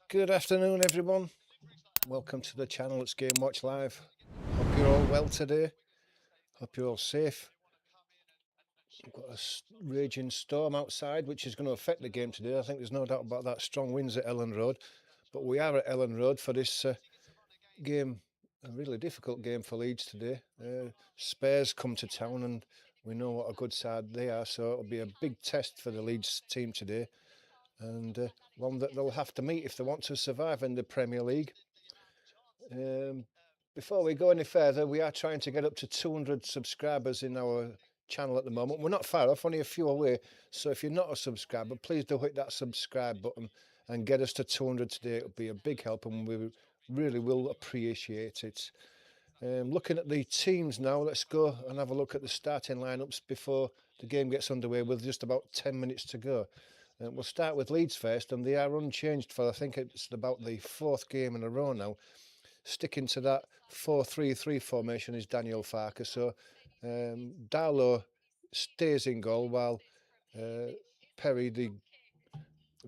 Good afternoon, everyone. Welcome to the channel. It's Game Watch Live. Hope you're all well today. Hope you're all safe. We've got a raging storm outside, which is going to affect the game today. I think there's no doubt about that. Strong winds at Elland Road. But we are at Elland Road for this game, a really difficult game for Leeds today. Spurs come to town, and we know what a good side they are. So it'll be a big test for the Leeds team today, and one that they'll have to meet if they want to survive in the Premier League. Before we go any further, we are trying to get up to 200 subscribers in our channel at the moment. We're not far off, only a few away. So if you're not a subscriber, please do hit that subscribe button and get us to 200 today. It'll be a big help, and we really will appreciate it. Looking at the teams now, let's go and have a look at the starting lineups before the game gets underway with just about 10 minutes to go. We'll start with Leeds first, and they are unchanged for, I think it's about the fourth game in a row now. Sticking to that 4-3-3 formation is Daniel Farker. So Darlow stays in goal while Perry, the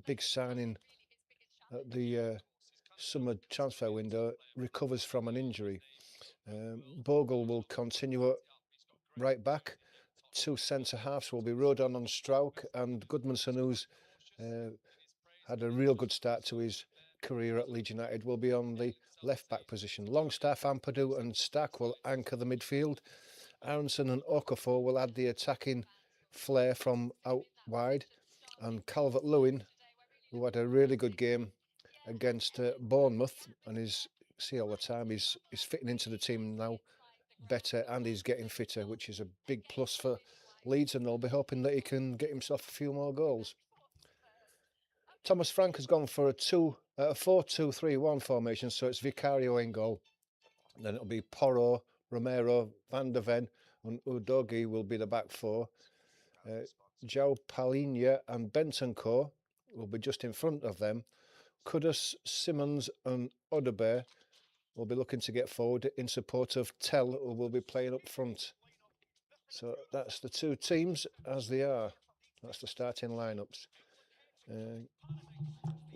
big signing at the summer transfer window, recovers from an injury. Bogle will continue at right back. Two centre halves will be Rodon and Strauch, and Goodmanson, who's had a real good start to his career at Leeds United, will be on the left back position. Longstaff, Ampadu and Stack will anchor the midfield. Aronson and Okafor will add the attacking flair from out wide, and Calvert-Lewin, who had a really good game against Bournemouth and is, see all the time, he's fitting into the team now better, and he's getting fitter, which is a big plus for Leeds, and they'll be hoping that he can get himself a few more goals. Thomas Frank has gone for a 4-2-3-1 formation, so it's Vicario in goal. Then it'll be Porro, Romero, Van der Ven, and Udogi will be the back four. João Palhinha and Bentancur will be just in front of them. Kudus, Simmons and Odebear will be looking to get forward in support of Tell, who will be playing up front. So that's the two teams as they are. That's the starting lineups.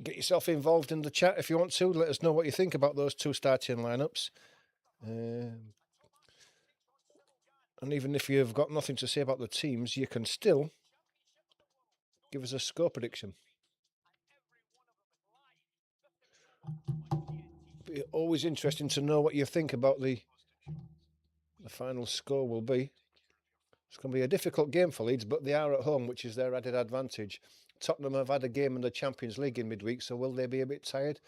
Get yourself involved in the chat if you want to. Let us know what you think about those two starting lineups. And even if you've got nothing to say about the teams, you can still give us a score prediction. Be always interesting to know what you think about the final score will be. It's going to be a difficult game for Leeds, but they are at home, which is their added advantage. Tottenham have had a game in the Champions League in midweek, so will they be a bit tired?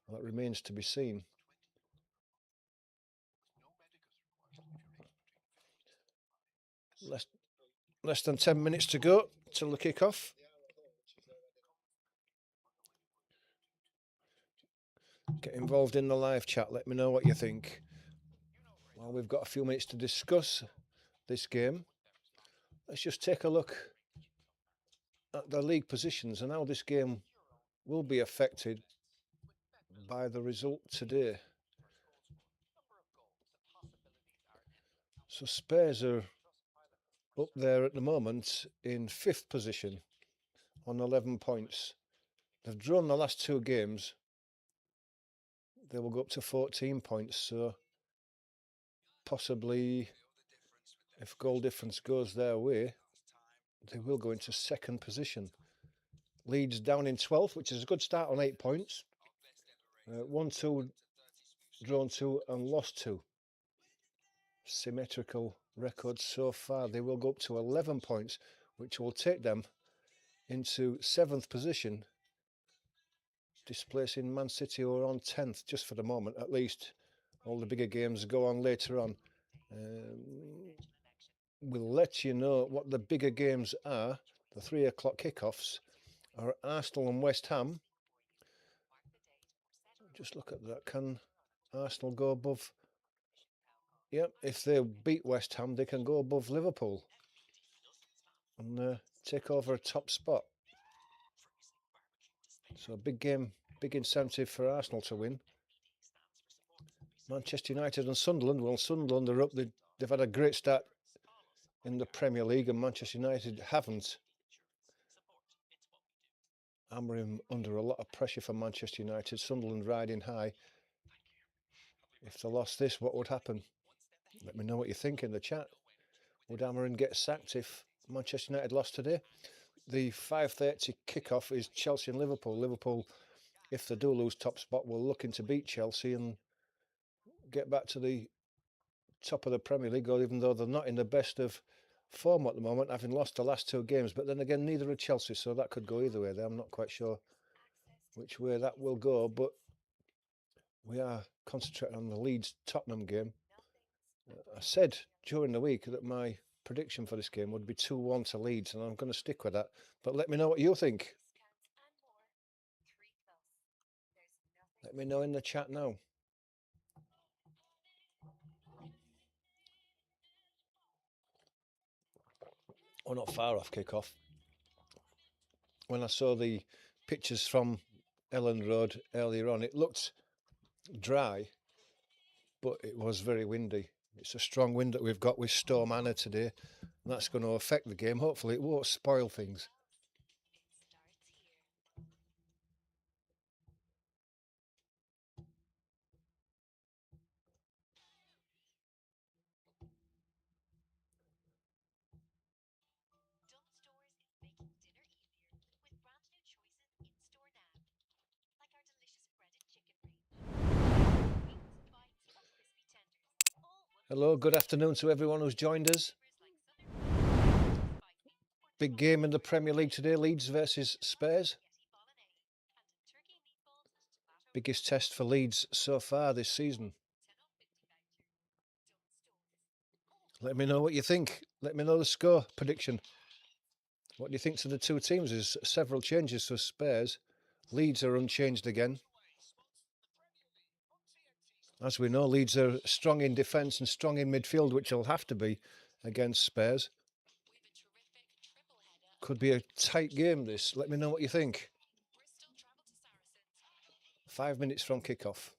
Well, that remains to be seen. Less than 10 minutes to go till the kick-off. Get involved in the live chat. Let me know what you think. Well, we've got a few minutes to discuss this game. Let's just take a look at the league positions and how this game will be affected by the result today. So Spurs are up there at the moment in 5th position on 11 points. They've drawn the last 2 games. They will go up to 14 points, so possibly if goal difference goes their way, they will go into 2nd position. Leeds down in 12th, which is a good start on 8 points. 1-2, drawn 2 and lost 2. Symmetrical records so far. They will go up to 11 points, which will take them into 7th position, displacing Man City, who are on 10th just for the moment. At least all the bigger games go on later on. We'll let you know what the bigger games are. The 3 o'clock kickoffs are Arsenal and West Ham. Just look at that. Can Arsenal go above? Yep, if they beat West Ham, they can go above Liverpool and take over a top spot. So a big game, big incentive for Arsenal to win. Manchester United and Sunderland. Well, Sunderland are up. They've had a great start in the Premier League, and Manchester United haven't. Hammering under a lot of pressure from Manchester United. Sunderland riding high. If they lost this, what would happen? Let me know what you think in the chat. Would Hammering get sacked if Manchester United lost today? The 5:30 kickoff is Chelsea and Liverpool. Liverpool, if they do lose top spot, will looking to beat Chelsea and get back to the top of the Premier League, even though they're not in the best of form at the moment, having lost the last two games. But then again, neither are Chelsea, so that could go either way there. I'm not quite sure which way that will go, but we are concentrating on the Leeds Tottenham game. I said during the week that my prediction for this game would be 2-1 to Leeds, and I'm going to stick with that. But let me know what you think. Let me know in the chat now. Oh, not far off kick-off. When I saw the pictures from Elland Road earlier on, it looked dry, but it was very windy. It's a strong wind that we've got with Storm Anna today, and that's going to affect the game. Hopefully it won't spoil things. Hello, good afternoon to everyone who's joined us. Big game in the Premier League today, Leeds versus Spurs. Biggest test for Leeds so far this season. Let me know what you think. Let me know the score prediction. What do you think to the two teams? There's several changes for Spurs. Leeds are unchanged again. As we know, Leeds are strong in defence and strong in midfield, which will have to be against Spurs. Could be a tight game, this. Let me know what you think. 5 minutes from kick-off.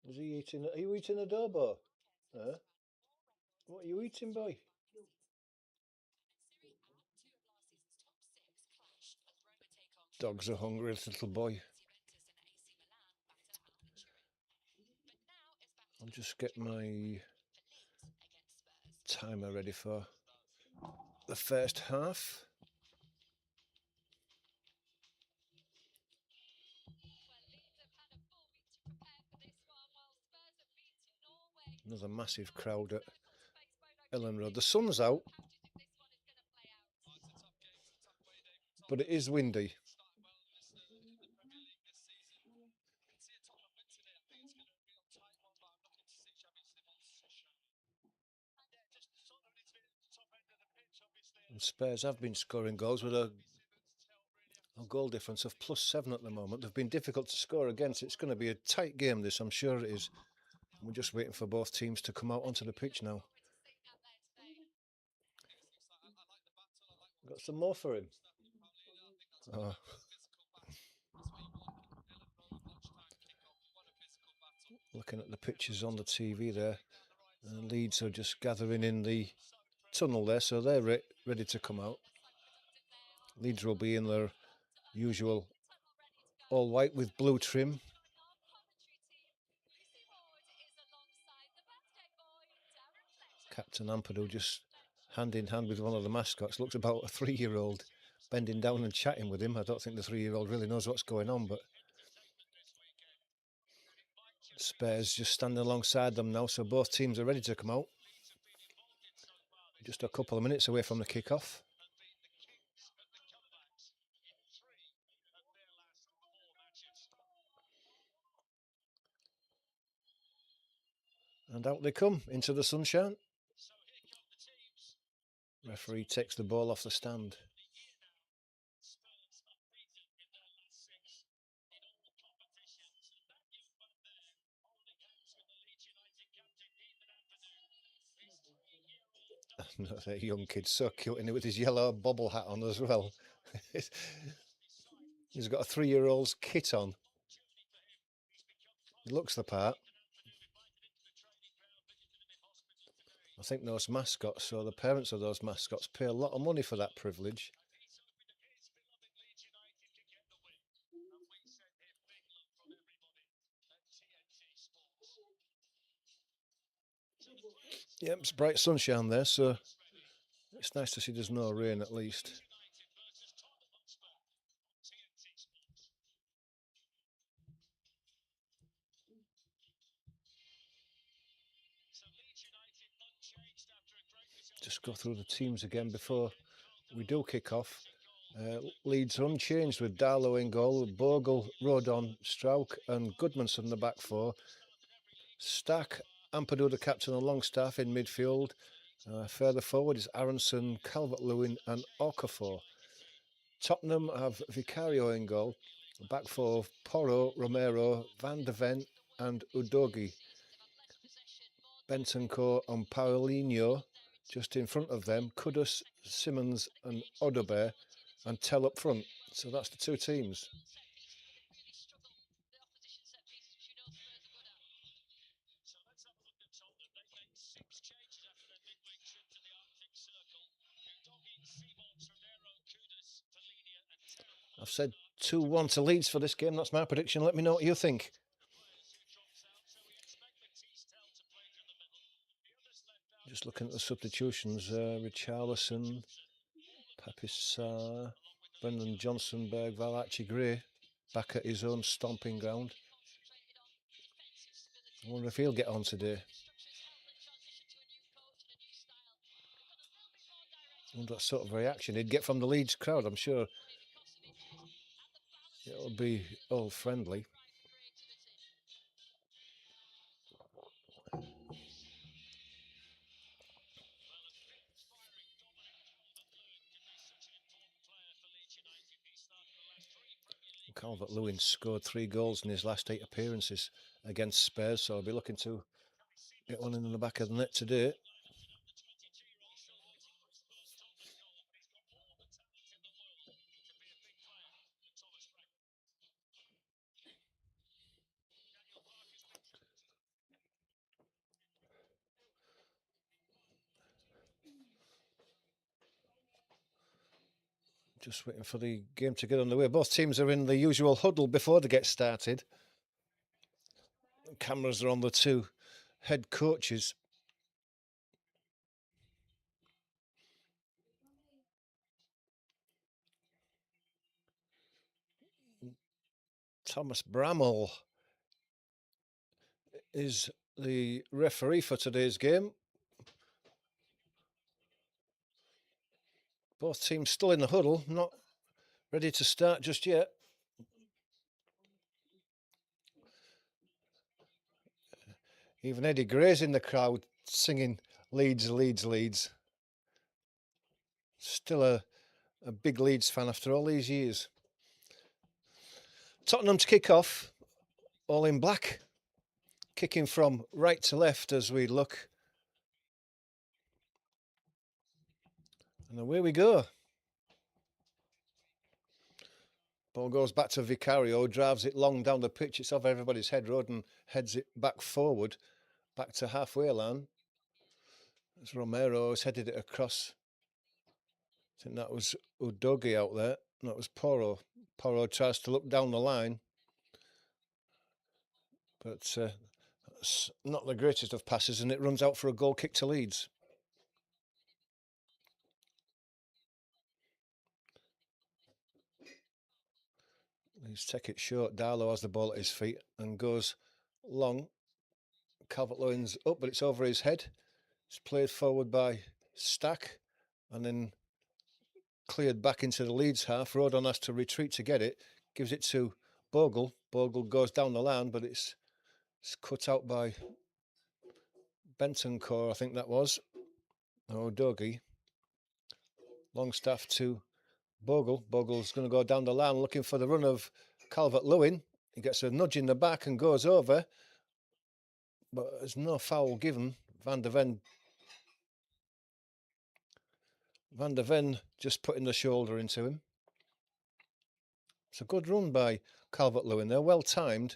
Is he eating? Are you eating adobo? Huh? What are you eating, boy? Dogs are hungry, little boy. I'll just get my timer ready for the first half. Another massive crowd at Elland Road. The sun's out, but it is windy. And Spurs have been scoring goals with a goal difference of +7 at the moment. They've been difficult to score against. It's going to be a tight game, this, I'm sure it is. We're just waiting for both teams to come out onto the pitch now. Got some more for him. Oh. Looking at the pictures on the TV there, and Leeds are just gathering in the tunnel there, so they're ready to come out. Leeds will be in their usual all white with blue trim. Captain Ampadu just hand in hand with one of the mascots. Looks about a 3-year-old bending down and chatting with him. I don't think the 3-year-old really knows what's going on, but Spurs just standing alongside them now, so both teams are ready to come out. Just a couple of minutes away from the kick-off. And out they come into the sunshine. Referee takes the ball off the stand. That young kid, so cute, and with his yellow bobble hat on as well. He's got a 3-year-old's kit on. He looks the part. I think those mascots, or the parents of those mascots, pay a lot of money for that privilege. Yep, it's bright sunshine there, so it's nice to see there's no rain at least. Just go through the teams again before we do kick off. Leeds unchanged with Darlow in goal, Bogle, Rodon, Strauch and Goodmanson in the back four. Stack, Ampadu the captain and Longstaff in midfield. Further forward is Aronson, Calvert-Lewin and Okafor. Tottenham have Vicario in goal. Back four, Porro, Romero, Van de Ven and Udogi. Bentancur and Paulinho just in front of them. Kudus, Simmons and Odober and Tell up front. So that's the two teams. I've said 2-1 to Leeds for this game. That's my prediction. Let me know what you think. Just looking at the substitutions. Richarlison, Papissar, Brendan Johnson, Bergval, Archie Gray back at his own stomping ground. I wonder if he'll get on today. I wonder what sort of reaction he'd get from the Leeds crowd. I'm sure it'll be all friendly. Calvert-Lewin scored 3 goals in his last 8 appearances against Spurs, so I'll be looking to get one in the back of the net today. Just waiting for the game to get underway. Both teams are in the usual huddle before they get started. Cameras are on the two head coaches. Thomas Bramall is the referee for today's game. Both teams still in the huddle, not ready to start just yet. Even Eddie Gray's in the crowd singing Leeds, Leeds, Leeds. Still a big Leeds fan after all these years. Tottenham to kick off, all in black. Kicking from right to left as we look. And away we go. Ball goes back to Vicario, drives it long down the pitch. It's off everybody's head. Rodon heads it back forward, back to halfway line. As Romero has headed it across. I think that was Udogi out there. That was Porro. Porro tries to look down the line. But it's not the greatest of passes, and it runs out for a goal kick to Leeds. Leeds take it short. Darlow has the ball at his feet and goes long. Calvert-Lewin's up, but it's over his head. It's played forward by Stack and then cleared back into the Leeds half. Rodon has to retreat to get it. Gives it to Bogle. Bogle goes down the line, but it's cut out by Bentancur, I think that was. Oh, Dogie. Longstaff to Bogle. Bogle's going to go down the line looking for the run of Calvert-Lewin. He gets a nudge in the back and goes over. But there's no foul given. Van de Ven just putting the shoulder into him. It's a good run by Calvert-Lewin there, well timed.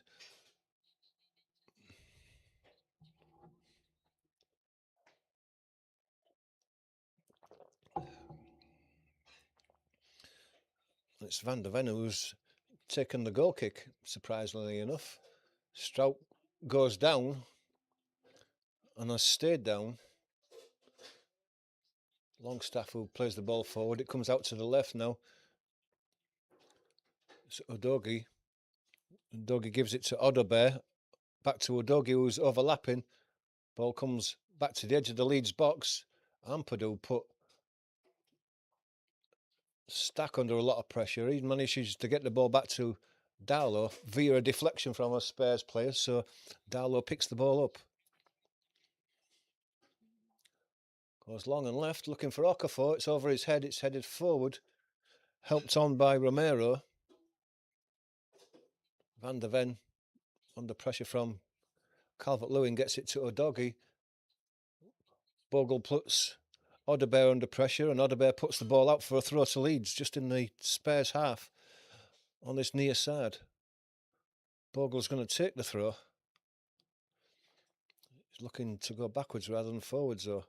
It's Van der Ven who's taken the goal kick, surprisingly enough. Strout goes down and has stayed down. Longstaff who plays the ball forward. It comes out to the left now. It's Udogie. Udogie gives it to Odobert. Back to Udogie who's overlapping. Ball comes back to the edge of the Leeds box. Ampadu put Stack under a lot of pressure. He manages to get the ball back to Darlow via a deflection from a Spurs player. So Darlow picks the ball up. Goes long and left, looking for Okafor. It's over his head. It's headed forward. Helped on by Romero. Van der Ven under pressure from Calvert-Lewin gets it to Udogie. Bogle puts Odobert under pressure, and Odobert puts the ball out for a throw to Leeds, just in the Spurs half on this near side. Bogle's going to take the throw. He's looking to go backwards rather than forwards, though.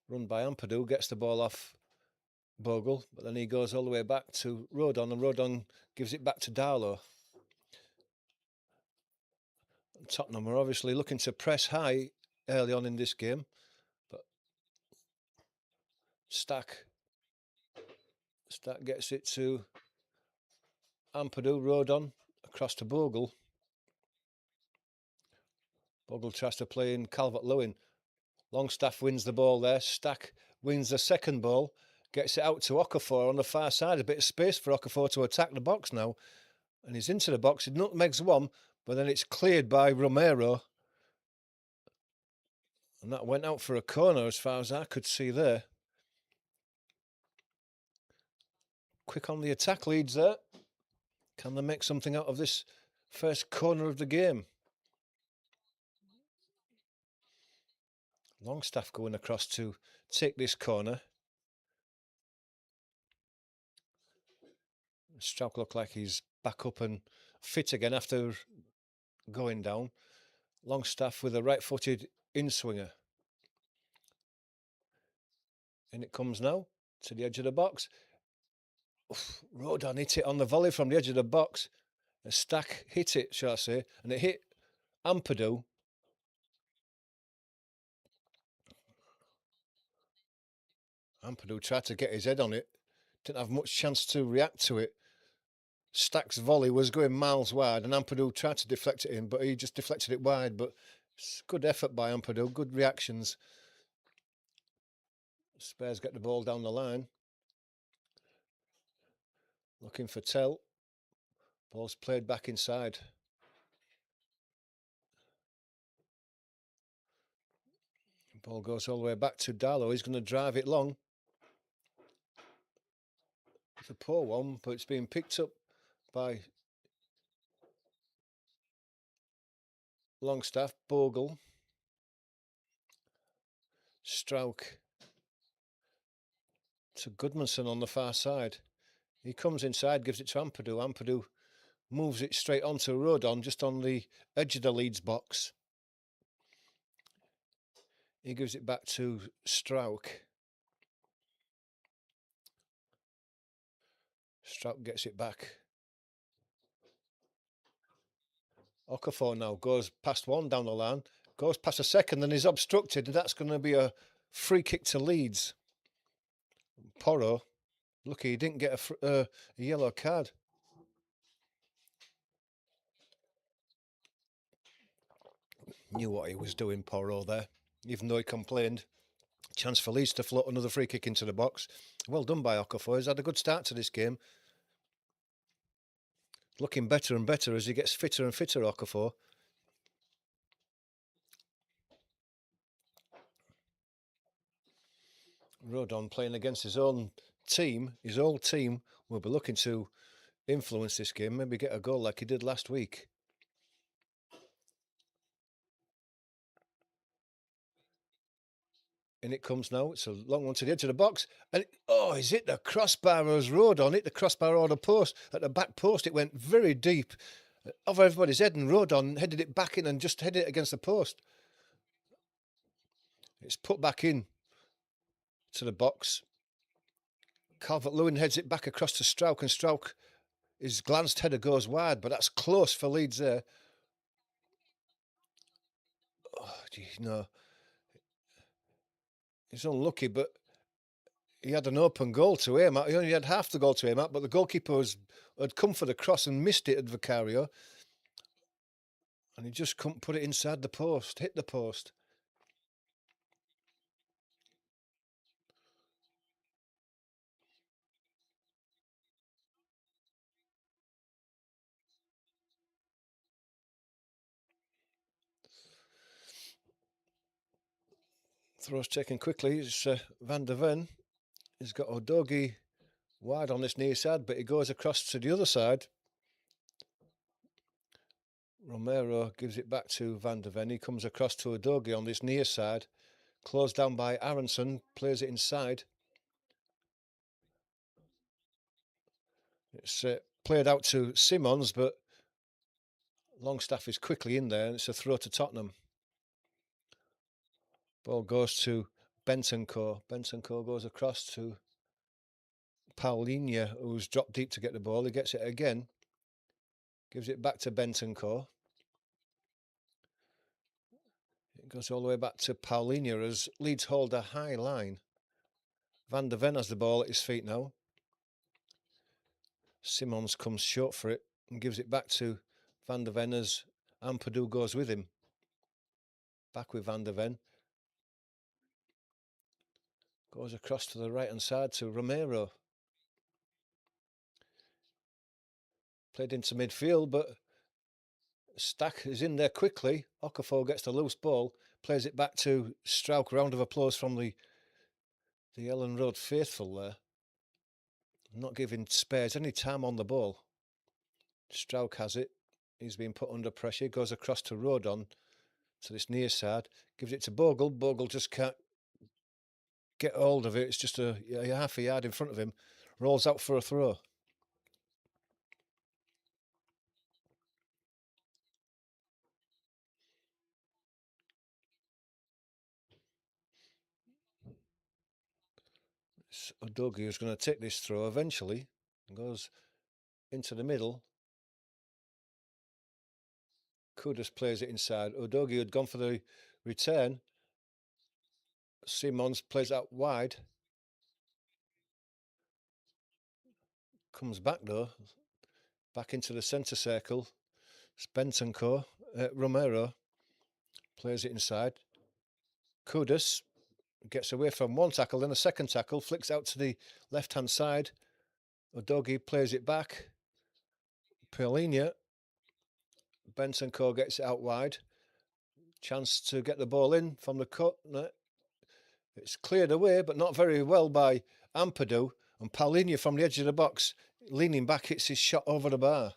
Run by Ampadu, gets the ball off Bogle, but then he goes all the way back to Rodon, and Rodon gives it back to Darlow. Tottenham are obviously looking to press high early on in this game, but Stack gets it to Ampadu. Rodon across to Bogle. Bogle tries to play in Calvert-Lewin. Longstaff wins the ball there. Stack wins the second ball, gets it out to Okafor on the far side. A bit of space for Okafor to attack the box now, and he's into the box. He nutmegs one, but then it's cleared by Romero, and that went out for a corner as far as I could see there. Quick on the attack, Leeds there. Can they make something out of this first corner of the game? Longstaff going across to take this corner. Strouk looked like he's back up and fit again after going down. Longstaff with a right-footed in-swinger. And it comes now to the edge of the box. Oof, Rodon hit it on the volley from the edge of the box. A Stack hit it, shall I say, and it hit Ampadu. Ampadu tried to get his head on it. Didn't have much chance to react to it. Stack's volley was going miles wide, and Ampadu tried to deflect it in, but he just deflected it wide. But it's good effort by Ampadu, good reactions. Spurs get the ball down the line. Looking for Tell. Ball's played back inside. Ball goes all the way back to Darlow. He's going to drive it long. It's a poor one, but it's being picked up by Longstaff. Bogle. Strouk to Goodmanson on the far side. He comes inside, gives it to Ampadu. Ampadu moves it straight onto Rodon, just on the edge of the Leeds box. He gives it back to Strouk. Strouk gets it back. Okafor now goes past one down the line, goes past a second, and is obstructed, and that's going to be a free kick to Leeds. Porro, lucky he didn't get a yellow card. Knew what he was doing, Porro, there, even though he complained. Chance for Leeds to float another free kick into the box. Well done by Okafor. He's had a good start to this game. Looking better and better as he gets fitter and fitter, Okafor. Rodon playing against his own team. His old team will be looking to influence this game, maybe get a goal like he did last week. In it comes now. It's a long one to the edge of the box. And is it the crossbar as Road on it? The crossbar or the post. At the back post, it went very deep over everybody's head, and Road on headed it back in and just headed it against the post. It's put back in to the box. Calvert-Lewin heads it back across to Strauch, and Strauch, his glanced header goes wide, but that's close for Leeds there. Oh, gee, no. He's unlucky, but he had an open goal to aim at. He only had half the goal to aim at, but the goalkeeper had come for the cross and missed it at Vicario. And he just couldn't put it inside the post, hit the post. Throw's taken quickly. It's Van der Ven. He's got Udogie wide on this near side, but he goes across to the other side. Romero gives it back to Van der Ven. He comes across to Udogie on this near side. Closed down by Aronson. Plays it inside. It's played out to Simons, but Longstaff is quickly in there, and it's a throw to Tottenham. Ball goes to Bentancur. Bentancur goes across to Paulinho, who's dropped deep to get the ball. He gets it again. Gives it back to Bentancur. It goes all the way back to Paulinho as Leeds hold a high line. Van der Ven has the ball at his feet now. Simons comes short for it and gives it back to Van der Ven as Ampadu goes with him. Back with Van der Ven. Goes across to the right-hand side to Romero. Played into midfield, but Stack is in there quickly. Okafor gets the loose ball, plays it back to Strauch. Round of applause from the Elland Road faithful there. Not giving Spurs any time on the ball. Strauch has it. He's been put under pressure. Goes across to Rodon, to this near side. Gives it to Bogle. Bogle just can't get hold of it. It's just a half a yard in front of him. Rolls out for a throw. Udogie is going to take this throw eventually. Goes into the middle. Kudus plays it inside. Udogie had gone for the return. Simons plays out wide. Comes back though. Back into the centre circle. Bentancur. Romero plays it inside. Kudus gets away from one tackle, then a second tackle. Flicks out to the left-hand side. Udogie plays it back. Paulinho. Bentancur gets it out wide. Chance to get the ball in from the cut. It's cleared away, but not very well by Ampadu. And Paulinho from the edge of the box, leaning back, hits his shot over the bar.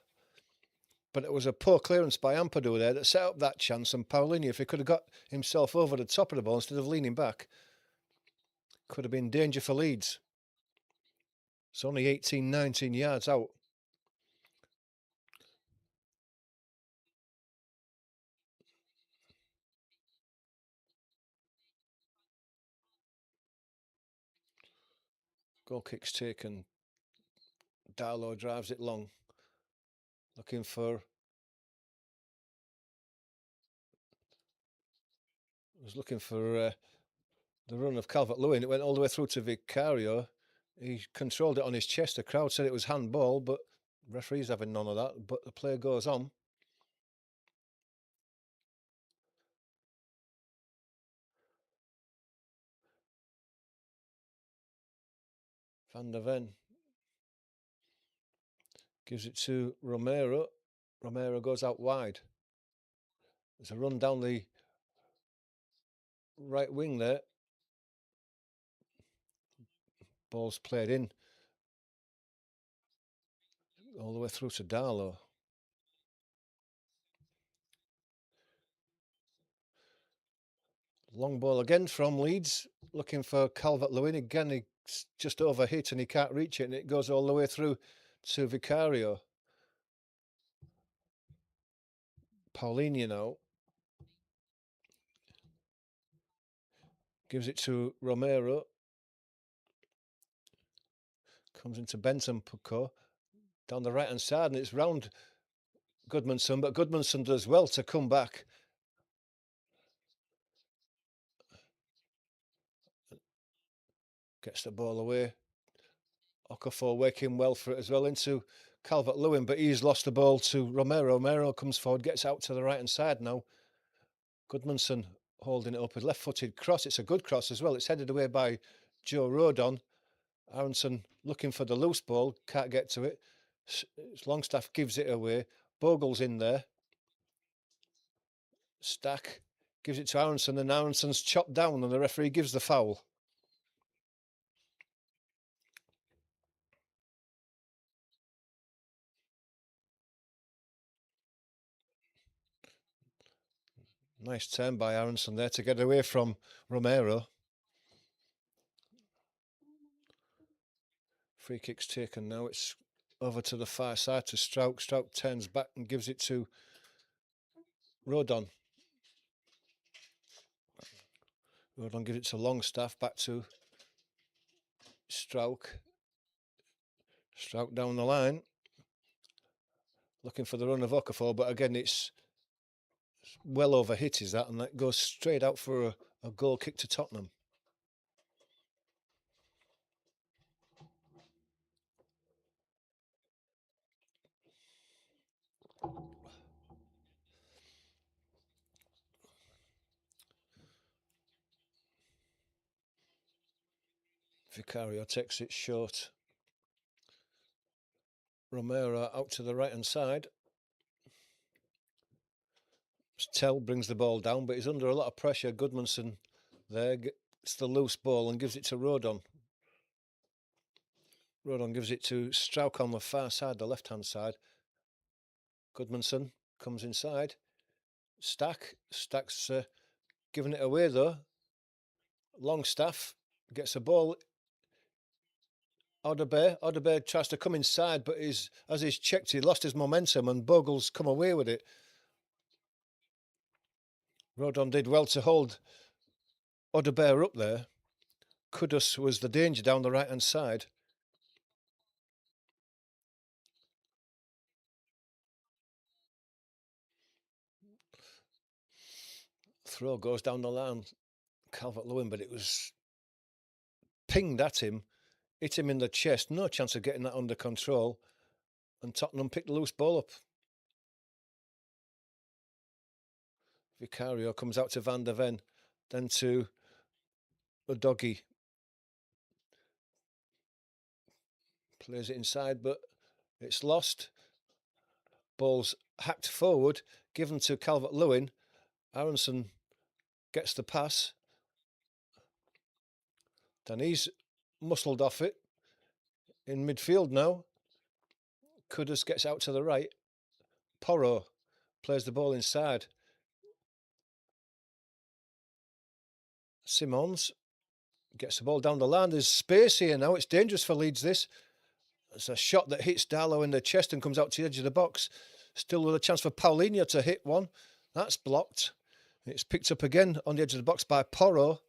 But it was a poor clearance by Ampadu there that set up that chance. And Paulinho, if he could have got himself over the top of the ball instead of leaning back, could have been danger for Leeds. It's only 18, 19 yards out. Goal kick's taken. Darlow drives it long. Looking for... Was looking for the run of Calvert-Lewin. It went all the way through to Vicario. He controlled it on his chest. The crowd said it was handball, but referee's having none of that. But the play goes on. Van der Ven gives it to Romero. Romero goes out wide. There's a run down the right wing there. Ball's played in. All the way through to Darlow. Long ball again from Leeds, looking for Calvert-Lewin. Again, he's just overhit and he can't reach it, and it goes all the way through to Vicario. Paulinho now. Gives it to Romero. Comes into Bentancur down the right-hand side, and it's round Goodmanson, but Goodmanson does well to come back. Gets the ball away. Okafor working well for it as well into Calvert-Lewin, but he's lost the ball to Romero. Romero comes forward, gets out to the right-hand side now. Goodmanson holding it up, a left-footed cross. It's a good cross as well. It's headed away by Joe Rodon. Aronson looking for the loose ball, can't get to it. Longstaff gives it away. Bogle's in there. Stack gives it to Aronson, and Aronson's chopped down, and the referee gives the foul. Nice turn by Aronson there to get away from Romero. Free kick's taken now. It's over to the far side to Strauch. Strauch turns back and gives it to Rodon. Rodon gives it to Longstaff, back to Strauch. Strauch down the line. Looking for the run of Okafor, but again it's well overhit, is that? And that goes straight out for a goal kick to Tottenham. Vicario takes it short. Romero out to the right-hand side. Tell brings the ball down, but he's under a lot of pressure. Goodmanson there gets the loose ball and gives it to Rodon. Rodon gives it to Strauch on the far side, the left-hand side. Goodmanson comes inside. Stack's giving it away though. Longstaff gets a ball. Odebear tries to come inside, but as he's checked, he lost his momentum, and Bogle's come away with it. Rodon did well to hold Odebear up there. Kudus was the danger down the right-hand side. Throw goes down the line. Calvert-Lewin, but it was pinged at him, hit him in the chest. No chance of getting that under control. And Tottenham picked the loose ball up. Vicario comes out to Van der Ven, then to Udogie. Plays it inside, but it's lost. Ball's hacked forward, given to Calvert-Lewin. Aronson gets the pass. Then he's muscled off it. In midfield now. Kudus gets out to the right. Porro plays the ball inside. Simons gets the ball down the line. There's space here now. It's dangerous for Leeds, this. It's a shot that hits Darlow in the chest and comes out to the edge of the box. Still with a chance for Paulinho to hit one. That's blocked. It's picked up again on the edge of the box by Porro.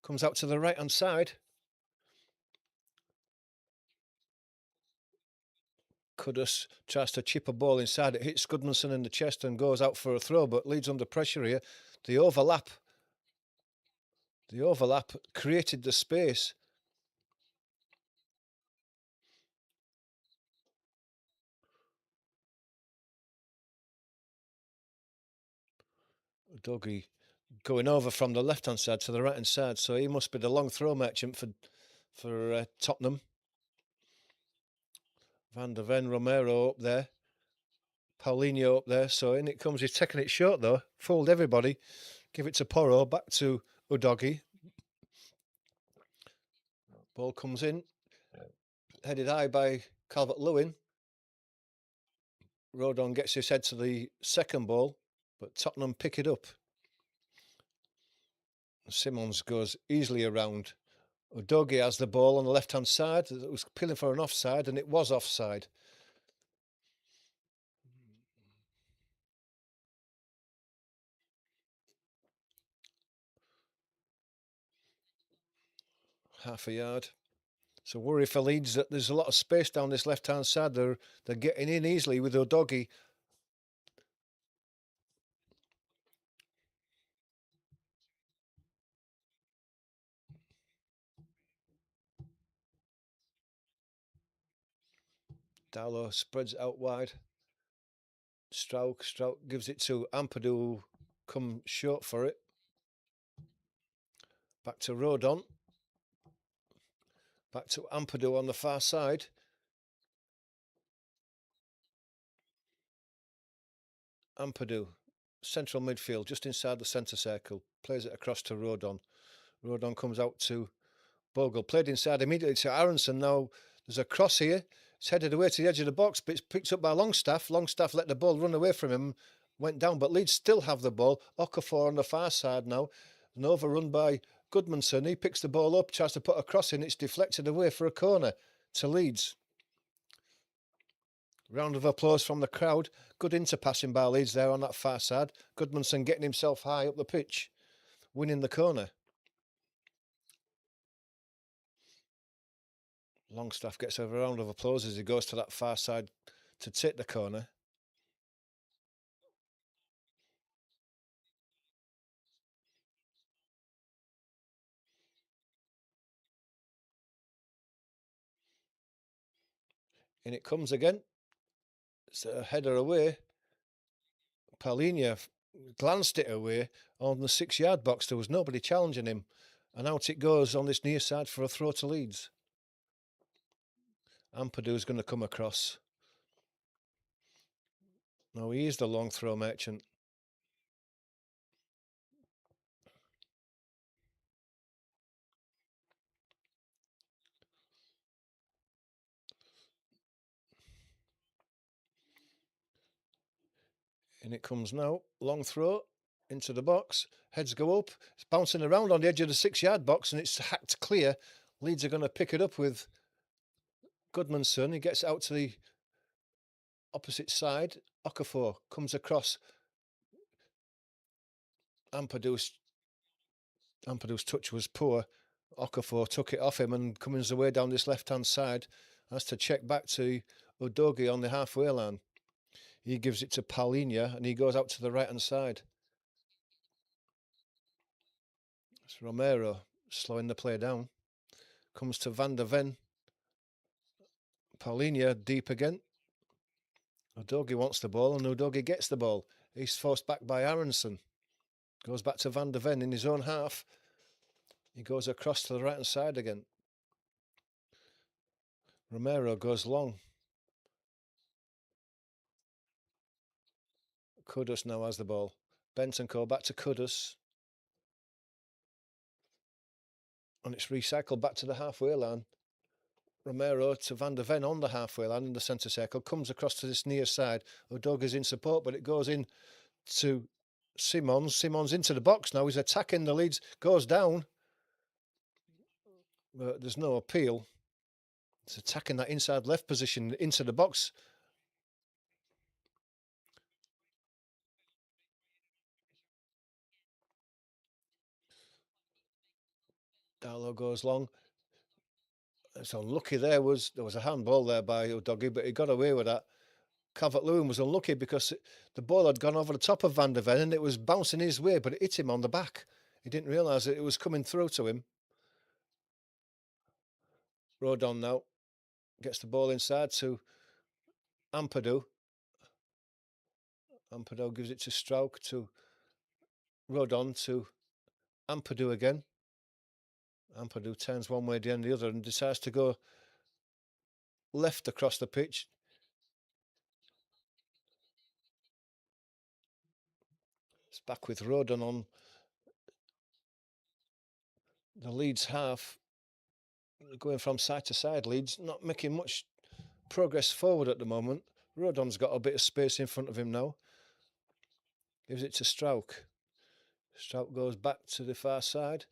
Comes out to the right-hand side. Kudus tries to chip a ball inside. It hits Goodmanson in the chest and goes out for a throw, but Leeds under pressure here. The overlap created the space. Udogie going over from the left-hand side to the right-hand side, so he must be the long throw merchant for Tottenham. Van der Ven, Romero up there. Paulinho up there, so in it comes. He's taking it short though, fooled everybody. Give it to Porro, back to Udogie. Ball comes in, headed high by Calvert-Lewin. Rodon gets his head to the second ball, but Tottenham pick it up. Simons goes easily around. Udogie has the ball on the left-hand side. It was peeling for an offside, and it was offside. Half a yard. It's a worry for Leeds that there's a lot of space down this left-hand side. They're getting in easily with Udogie. Darlow spreads it out wide. Strauch gives it to Ampadu, come short for it. Back to Rodon. Back to Ampadu on the far side. Ampadu, central midfield, just inside the centre circle. Plays it across to Rodon. Rodon comes out to Bogle. Played inside immediately to Aronson. Now there's a cross here. It's headed away to the edge of the box, but it's picked up by Longstaff. Longstaff let the ball run away from him, went down, but Leeds still have the ball. Okafor on the far side now. An overrun by Goodmanson. He picks the ball up, tries to put a cross in. It's deflected away for a corner to Leeds. Round of applause from the crowd. Good interpassing by Leeds there on that far side. Goodmanson getting himself high up the pitch, winning the corner. Longstaff gets a round of applause as he goes to that far side to take the corner. In it comes again. It's a header away. Paulinho glanced it away on the 6-yard box. There was nobody challenging him. And out it goes on this near side for a throw to Leeds. Ampadu's going to come across. No, he is the long throw merchant. And it comes now. Long throw into the box. Heads go up. It's bouncing around on the edge of the 6-yard box and it's hacked clear. Leeds are going to pick it up with Goodmanson. He gets out to the opposite side. Okafor comes across. Ampadu's touch was poor. Okafor took it off him and comes away down this left-hand side. Has to check back to Udogie on the halfway line. He gives it to Paulinho and he goes out to the right-hand side. It's Romero slowing the play down. Comes to Van der Ven. Paulinho deep again. Udogie wants the ball and Udogie gets the ball. He's forced back by Aronson. Goes back to Van der Ven in his own half. He goes across to the right-hand side again. Romero goes long. Kudus now has the ball. Bentancur back to Kudus. And it's recycled back to the halfway line. Romero to Van der Ven on the halfway line in the centre circle. Comes across to this near side. Udogie's in support, but it goes in to Simons. Simons into the box now. He's attacking the Leeds. Goes down. But there's no appeal. It's attacking that inside left position into the box. Darlow goes long. It's unlucky there was a handball there by Udogie, but he got away with that. Calvert-Lewin was unlucky because the ball had gone over the top of Van der Ven and it was bouncing his way, but it hit him on the back. He didn't realise that it was coming through to him. Rodon now gets the ball inside to Ampadu. Ampadu gives it to Strauch, to Rodon, to Ampadu again. Ampadu turns one way, then the other, and decides to go left across the pitch. It's back with Rodon on the Leeds half. Going from side to side, Leeds not making much progress forward at the moment. Rodon's got a bit of space in front of him now. Gives it to Strauch. Strout goes back to the far side.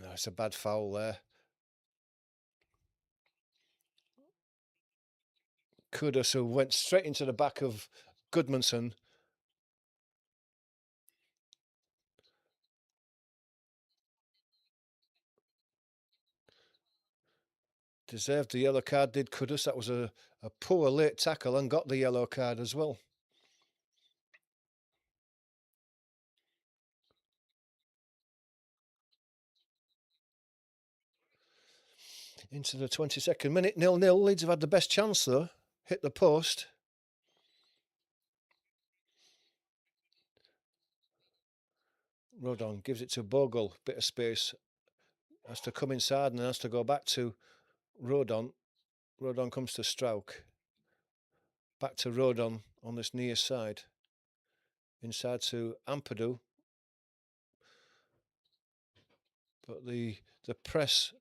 Oh, it's a bad foul there. Kudus, who went straight into the back of Goodmanson. Deserved the yellow card, did Kudus. That was a poor late tackle and got the yellow card as well. Into the 22nd minute, 0-0. Leeds have had the best chance though. Hit the post. Rodon gives it to Bogle. Bit of space. Has to come inside and has to go back to Rodon. Rodon comes to Strauch. Back to Rodon on this near side. Inside to Ampadu. But the press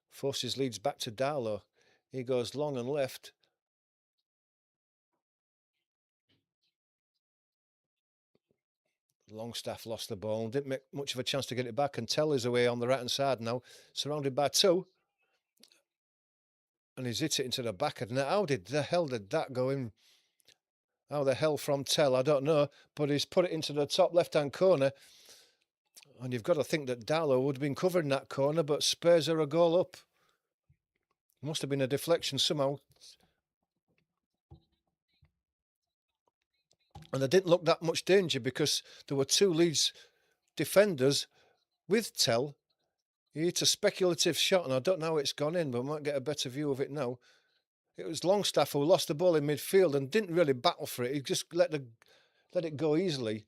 forces Leeds back to Darlow. He goes long and left. Longstaff lost the ball, didn't make much of a chance to get it back, and Tell is away on the right hand side now, surrounded by two. And he's hit it into the back of the net. How the hell did that go in? How the hell from Tell, I don't know, but he's put it into the top left-hand corner. And you've got to think that Darlow would have been covering that corner, but Spurs are a goal up. Must have been a deflection somehow. And there didn't look that much danger because there were two Leeds defenders with Tell. He hit a speculative shot, and I don't know how it's gone in, but we might get a better view of it now. It was Longstaff who lost the ball in midfield and didn't really battle for it. He just let it go easily.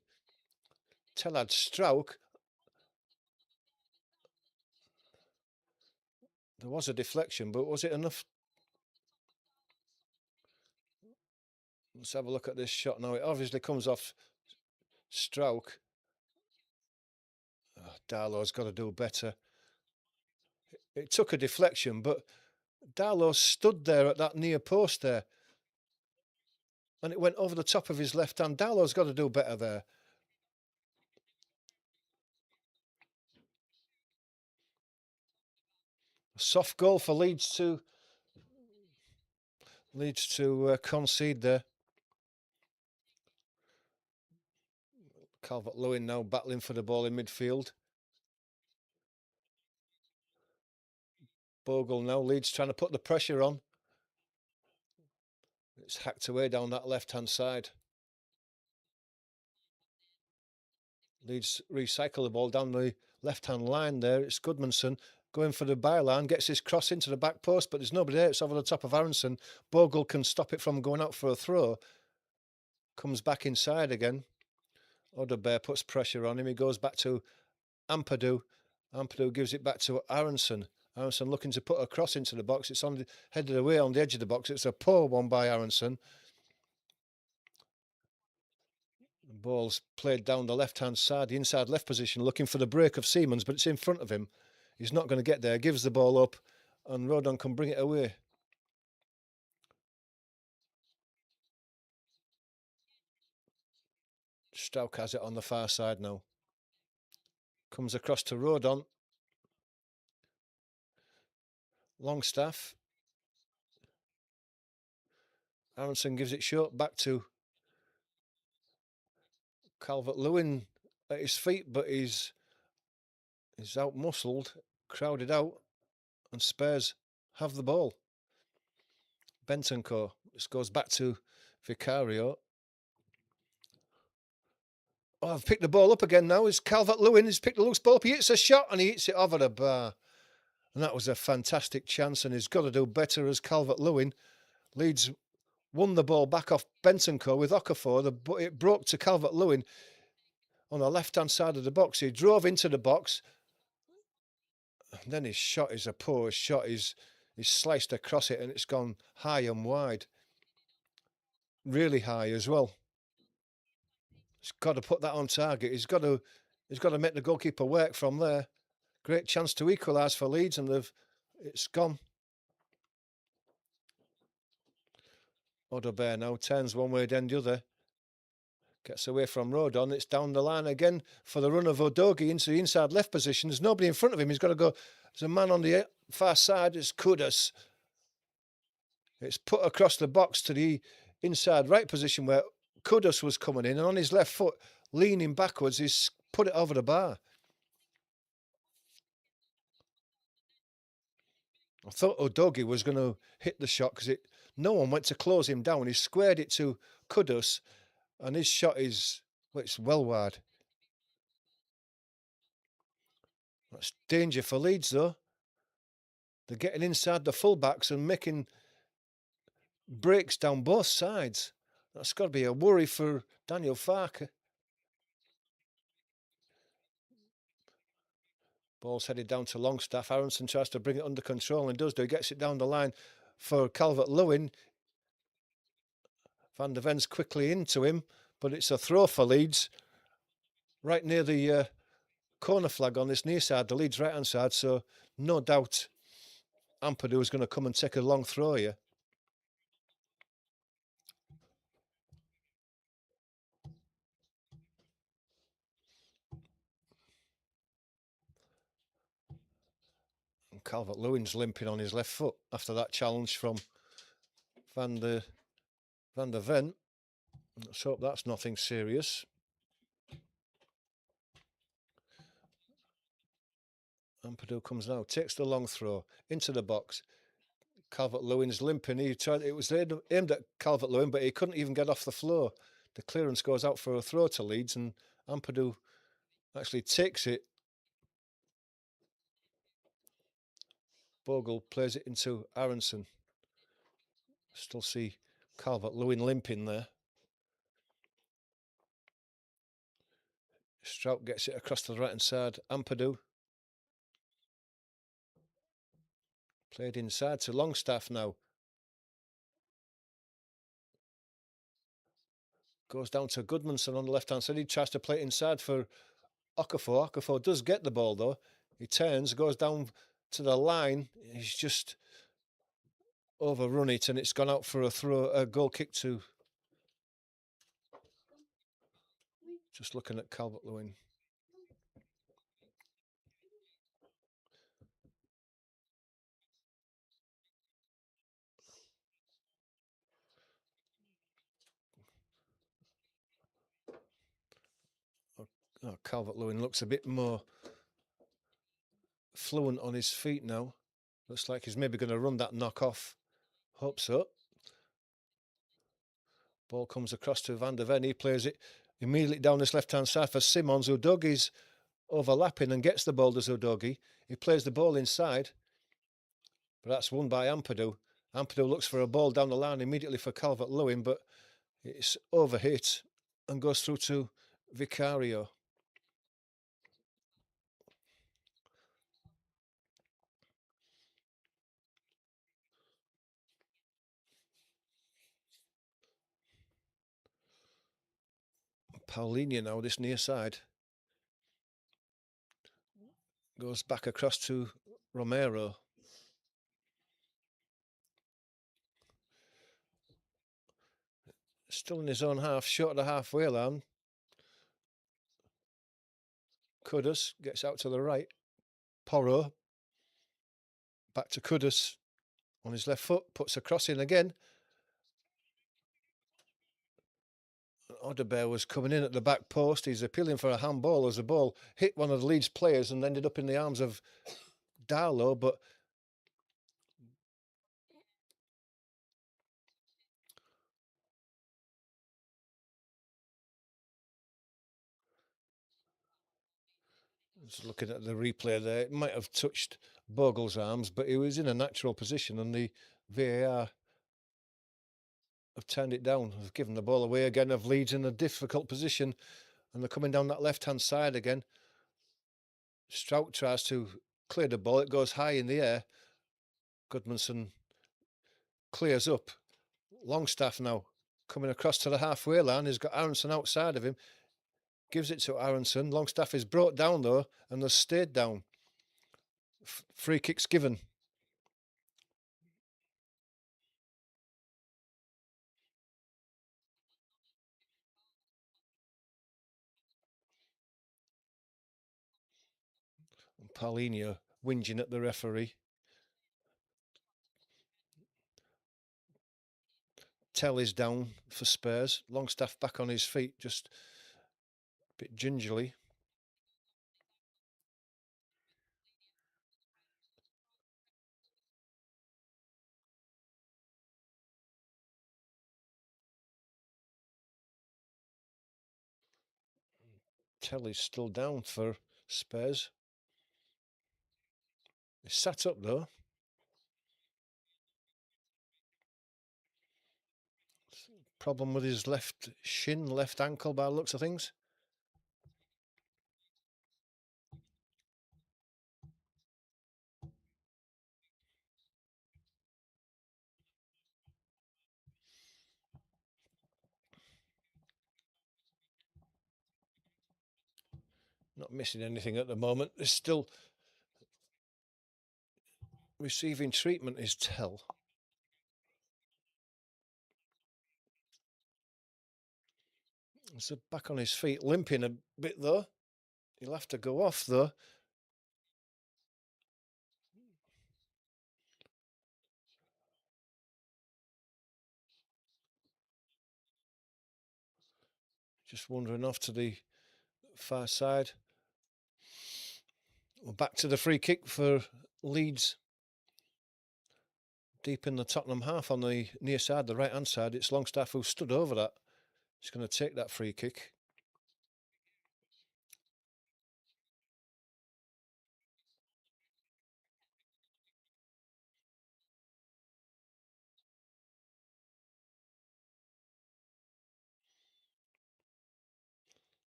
Tell had Strauch. There was a deflection, but was it enough? Let's have a look at this shot now. It obviously comes off Strauch. Oh, Darlow's got to do better. It took a deflection, but Darlow stood there at that near post there. And it went over the top of his left hand. Darlow's got to do better there. A soft goal for Leeds to concede there. Calvert-Lewin now battling for the ball in midfield. Bogle now. Leeds trying to put the pressure on. It's hacked away down that left-hand side. Leeds recycle the ball down the left-hand line there. It's Goodmanson going for the byline, gets his cross into the back post, but there's nobody there. It's over the top of Aronson. Bogle can stop it from going out for a throw. Comes back inside again. Odebear puts pressure on him. He goes back to Ampadu. Ampadu gives it back to Aronson. Aronson looking to put a cross into the box. It's headed away on the edge of the box. It's a poor one by Aronson. The ball's played down the left-hand side, the inside left position, looking for the break of Siemens, but it's in front of him. He's not going to get there. Gives the ball up, and Rodon can bring it away. Strauch has it on the far side now. Comes across to Rodon. Longstaff. Aronson gives it short back to Calvert-Lewin at his feet, but he's out-muscled, crowded out, and Spurs have the ball. Bentancur. This goes back to Vicario. Oh, I've picked the ball up again now. It's Calvert-Lewin. He's picked the loose ball up. He hits a shot and he hits it over the bar. And that was a fantastic chance, and he's got to do better as Calvert-Lewin. Leeds won the ball back off Bentancur with Okafor. It broke to Calvert-Lewin on the left-hand side of the box. He drove into the box. And then his shot is a poor shot. He's sliced across it and it's gone high and wide. Really high as well. He's got to put that on target. He's got to make the goalkeeper work from there. Great chance to equalise for Leeds, and it's gone. Odebear now turns one way, then the other. Gets away from Rodon. It's down the line again for the run of Udogie into the inside left position. There's nobody in front of him. He's got to go. There's a man on the far side. It's Kudus. It's put across the box to the inside right position where Kudus was coming in. And on his left foot, leaning backwards, he's put it over the bar. I thought Udogie was going to hit the shot because no one went to close him down. He squared it to Kudus, and his shot is, well, it's well wide. That's danger for Leeds, though. They're getting inside the fullbacks and making breaks down both sides. That's got to be a worry for Daniel Farke. Ball's headed down to Longstaff. Aronson tries to bring it under control and does do. He gets it down the line for Calvert-Lewin. Van der Ven's quickly into him, but it's a throw for Leeds. Right near the corner flag on this near side, the Leeds right-hand side, so no doubt Ampadu is going to come and take a long throw here. And Calvert-Lewin's limping on his left foot after that challenge from Van der Ven. Let's hope that's nothing serious. Ampadu comes now, takes the long throw into the box. Calvert-Lewin's limping. It was aimed at Calvert-Lewin, but he couldn't even get off the floor. The clearance goes out for a throw to Leeds, and Ampadu actually takes it. Bogle plays it into Aronson. Still see Calvert-Lewin limping there. Strout gets it across to the right-hand side. Ampadu. Played inside to Longstaff now. Goes down to Goodmanson on the left-hand side. He tries to play it inside for Okafor. Okafor does get the ball, though. He turns, goes down to the line. He's just overrun it, and it's gone out for a goal kick to... Just looking at Calvert-Lewin. Oh, Calvert-Lewin looks a bit more fluent on his feet now. Looks like he's maybe going to run that knock off. Hope so. Ball comes across to Van der Ven. He plays it immediately down this left-hand side for Simons. Udogie's overlapping and gets the ball to Udogie. He plays the ball inside, but that's won by Ampadu. Ampadu looks for a ball down the line immediately for Calvert-Lewin, but it's overhit and goes through to Vicario. Paulinho now, this near side. Goes back across to Romero. Still in his own half, short of the halfway line. Kudus gets out to the right. Porro. Back to Kudus on his left foot. Puts a cross in again. Odebear was coming in at the back post. He's appealing for a handball as the ball hit one of the Leeds players and ended up in the arms of Darlow, but just looking at the replay there, it might have touched Bogle's arms, but he was in a natural position and the VAR have turned it down. They've given the ball away again of Leeds in a difficult position, and they're coming down that left-hand side again. Strout tries to clear the ball. It goes high in the air. Goodmanson clears up. Longstaff now coming across to the halfway line. He's got Aronson outside of him. Gives it to Aronson. Longstaff is brought down, though, and they've stayed down. Free kicks given. Paulinho whinging at the referee. Tell is down for Spurs. Longstaff back on his feet, just a bit gingerly. Tell is still down for Spurs. He's sat up though. Problem with his left shin, left ankle by the looks of things. Not missing anything at the moment. There's still receiving treatment is Tell. He's back on his feet, limping a bit though. He'll have to go off though. Just wandering off to the far side. We're back to the free kick for Leeds. Deep in the Tottenham half on the near side, the right hand side. It's Longstaff who stood over that. He's going to take that free kick.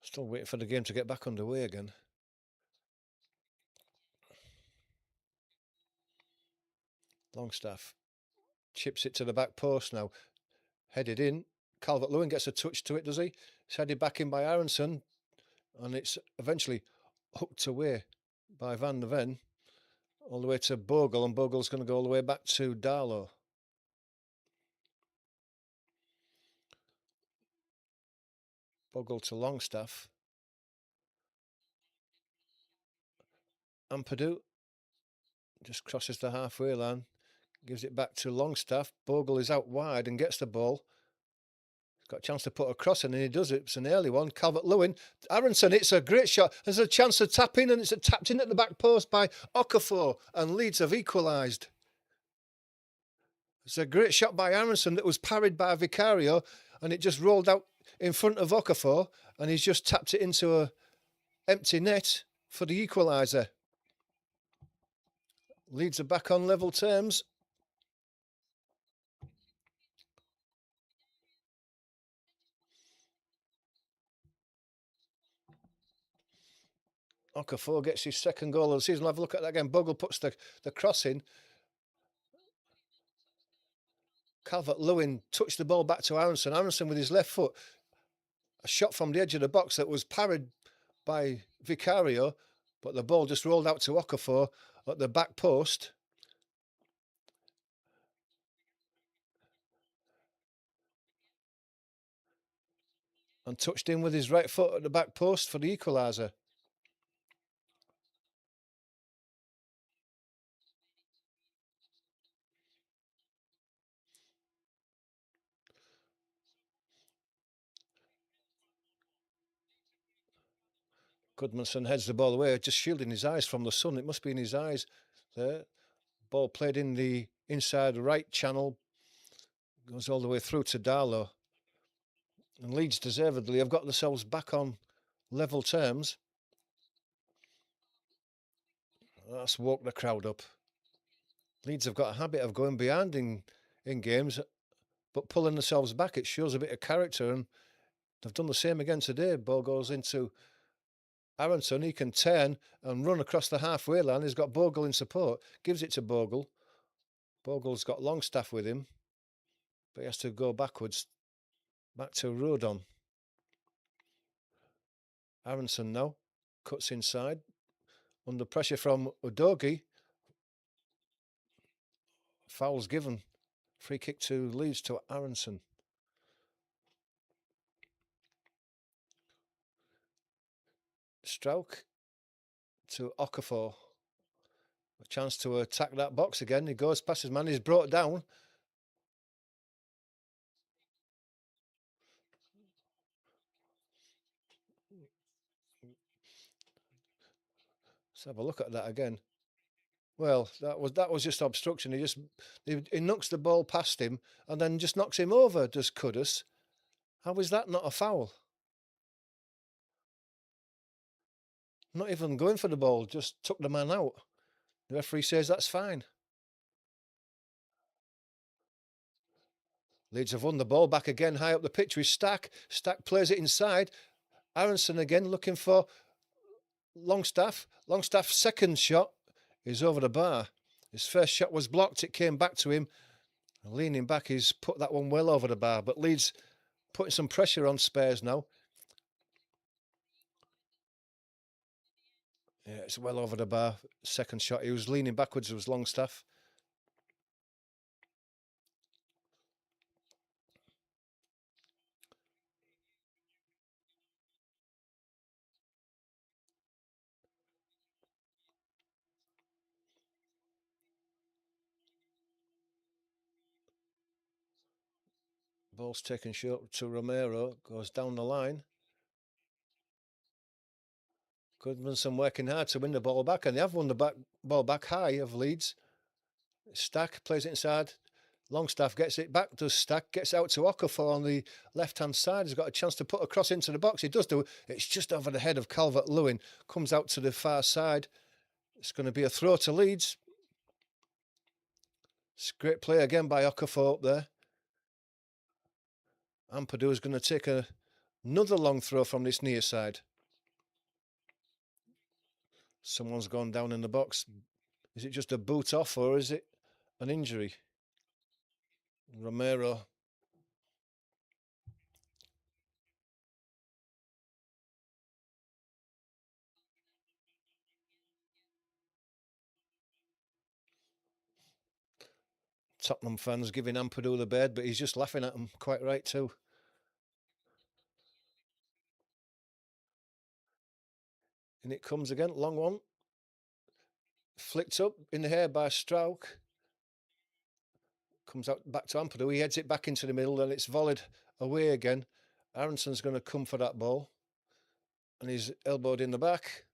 Still waiting for the game to get back underway again. Longstaff chips it to the back post now. Headed in. Calvert-Lewin gets a touch to it, does he? It's headed back in by Aronson. And it's eventually hooked away by Van der Ven. All the way to Bogle. And Bogle's going to go all the way back to Darlow. Bogle to Longstaff. Ampadu just crosses the halfway line, gives it back to Longstaff. Bogle is out wide and gets the ball. He's got a chance to put a cross in and he does it. It's an early one. Calvert-Lewin. Aronson, it's a great shot. There's a chance to tap in and it's tapped in at the back post by Okafor and Leeds have equalised. It's a great shot by Aronson that was parried by Vicario and it just rolled out in front of Okafor and he's just tapped it into a empty net for the equaliser. Leeds are back on level terms. Okafor gets his second goal of the season. We'll have a look at that again. Bogle puts the cross in. Calvert-Lewin touched the ball back to Aronson. Aronson with his left foot. A shot from the edge of the box that was parried by Vicario, but the ball just rolled out to Okafor at the back post. And touched in with his right foot at the back post for the equaliser. Goodmanson heads the ball away, just shielding his eyes from the sun. It must be in his eyes there. Ball played in the inside right channel. Goes all the way through to Darlow. And Leeds deservedly have got themselves back on level terms. That's woke the crowd up. Leeds have got a habit of going behind in games, but pulling themselves back. It shows a bit of character, and they've done the same again today. Ball goes into Aronson. He can turn and run across the halfway line. He's got Bogle in support. Gives it to Bogle. Bogle's got Longstaff with him, but he has to go backwards. Back to Rodon. Aronson now cuts inside. Under pressure from Udogie. Foul's given. Free kick to Leeds to Aronson. Strauch to Okafor. A chance to attack that box again. He goes past his man. He's brought down. Let's have a look at that again. Well, that was just obstruction. He knocks the ball past him and then just knocks him over. Does Kudus? How is that not a foul? Not even going for the ball, just took the man out. The referee says that's fine. Leeds have won the ball back again, high up the pitch with Stack. Stack plays it inside. Aronson again looking for Longstaff. Longstaff's second shot is over the bar. His first shot was blocked. It came back to him. Leaning back, he's put that one well over the bar. But Leeds putting some pressure on Spurs now. Yeah, it's well over the bar. Second shot. He was leaning backwards. It was Longstaff. Ball's taken short to Romero. Goes down the line. Goodmanson working hard to win the ball back, and they have won the ball back high of Leeds. Stack plays it inside. Longstaff gets it back. Does Stack gets out to Okafor on the left-hand side. He's got a chance to put a cross into the box. He does do it. It's just over the head of Calvert-Lewin. Comes out to the far side. It's going to be a throw to Leeds. It's a great play again by Okafor up there. Ampadu is going to take another long throw from this near side. Someone's gone down in the box. Is it just a boot off or is it an injury? Romero. Tottenham fans giving Ampadu the bed, but he's just laughing at them. Quite right too. And it comes again, long one. Flicked up in the air by Strauch. Comes out back to Ampadu. He heads it back into the middle and it's volleyed away again. Aronson's going to come for that ball. And he's elbowed in the back.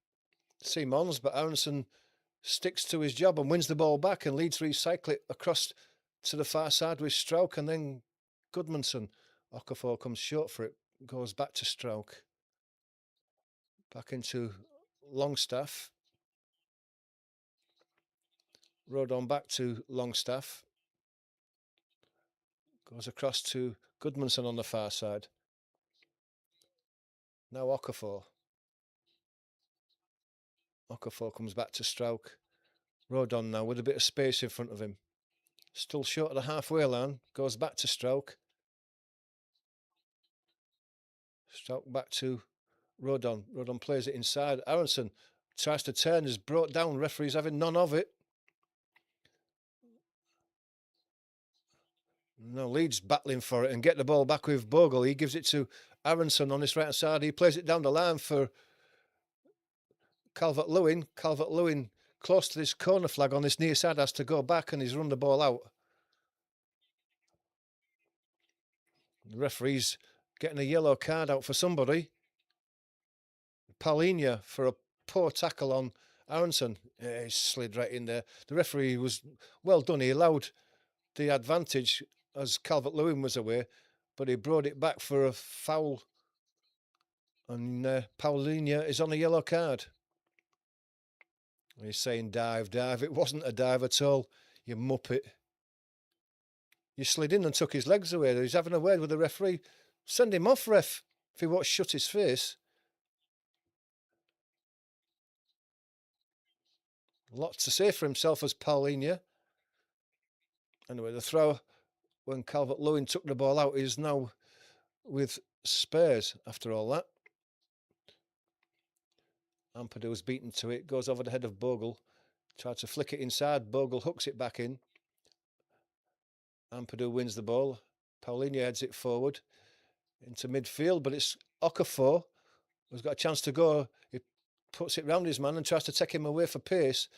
Simons, but Aronson sticks to his job and wins the ball back and Leeds recycle it across to the far side with Strauch and then Goodmanson. Okafor comes short for it. Goes back to Strauch. Back into Longstaff. Rodon back to Longstaff. Goes across to Goodmanson on the far side. Now Okafor. Okafor comes back to Strauch. Rodon now with a bit of space in front of him. Still short of the halfway line. Goes back to Strauch. Strauch back to Rodon. Rodon plays it inside. Aronson tries to turn. Is brought down. Referee's having none of it. No, Leeds battling for it and get the ball back with Bogle. He gives it to Aronson on his right side. He plays it down the line for Calvert-Lewin. Calvert-Lewin close to this corner flag on this near side has to go back and he's run the ball out. The referee's getting a yellow card out for somebody. Paulinho for a poor tackle on Aronson. Yeah, he slid right in there. The referee was well done. He allowed the advantage as Calvert-Lewin was away, but he brought it back for a foul. And Paulinho is on a yellow card. He's saying dive, dive. It wasn't a dive at all, you muppet. You slid in and took his legs away. He's having a word with the referee. Send him off, ref, if he won't shut his face. Lots to say for himself as Paulinho. Anyway, the throw when Calvert-Lewin took the ball out is now with Spurs after all that. Ampadu's beaten to it, goes over the head of Bogle. Tried to flick it inside. Bogle hooks it back in. Ampadu wins the ball. Paulinho heads it forward into midfield, but it's Okafor who's got a chance to go. He puts it round his man and tries to take him away for pace.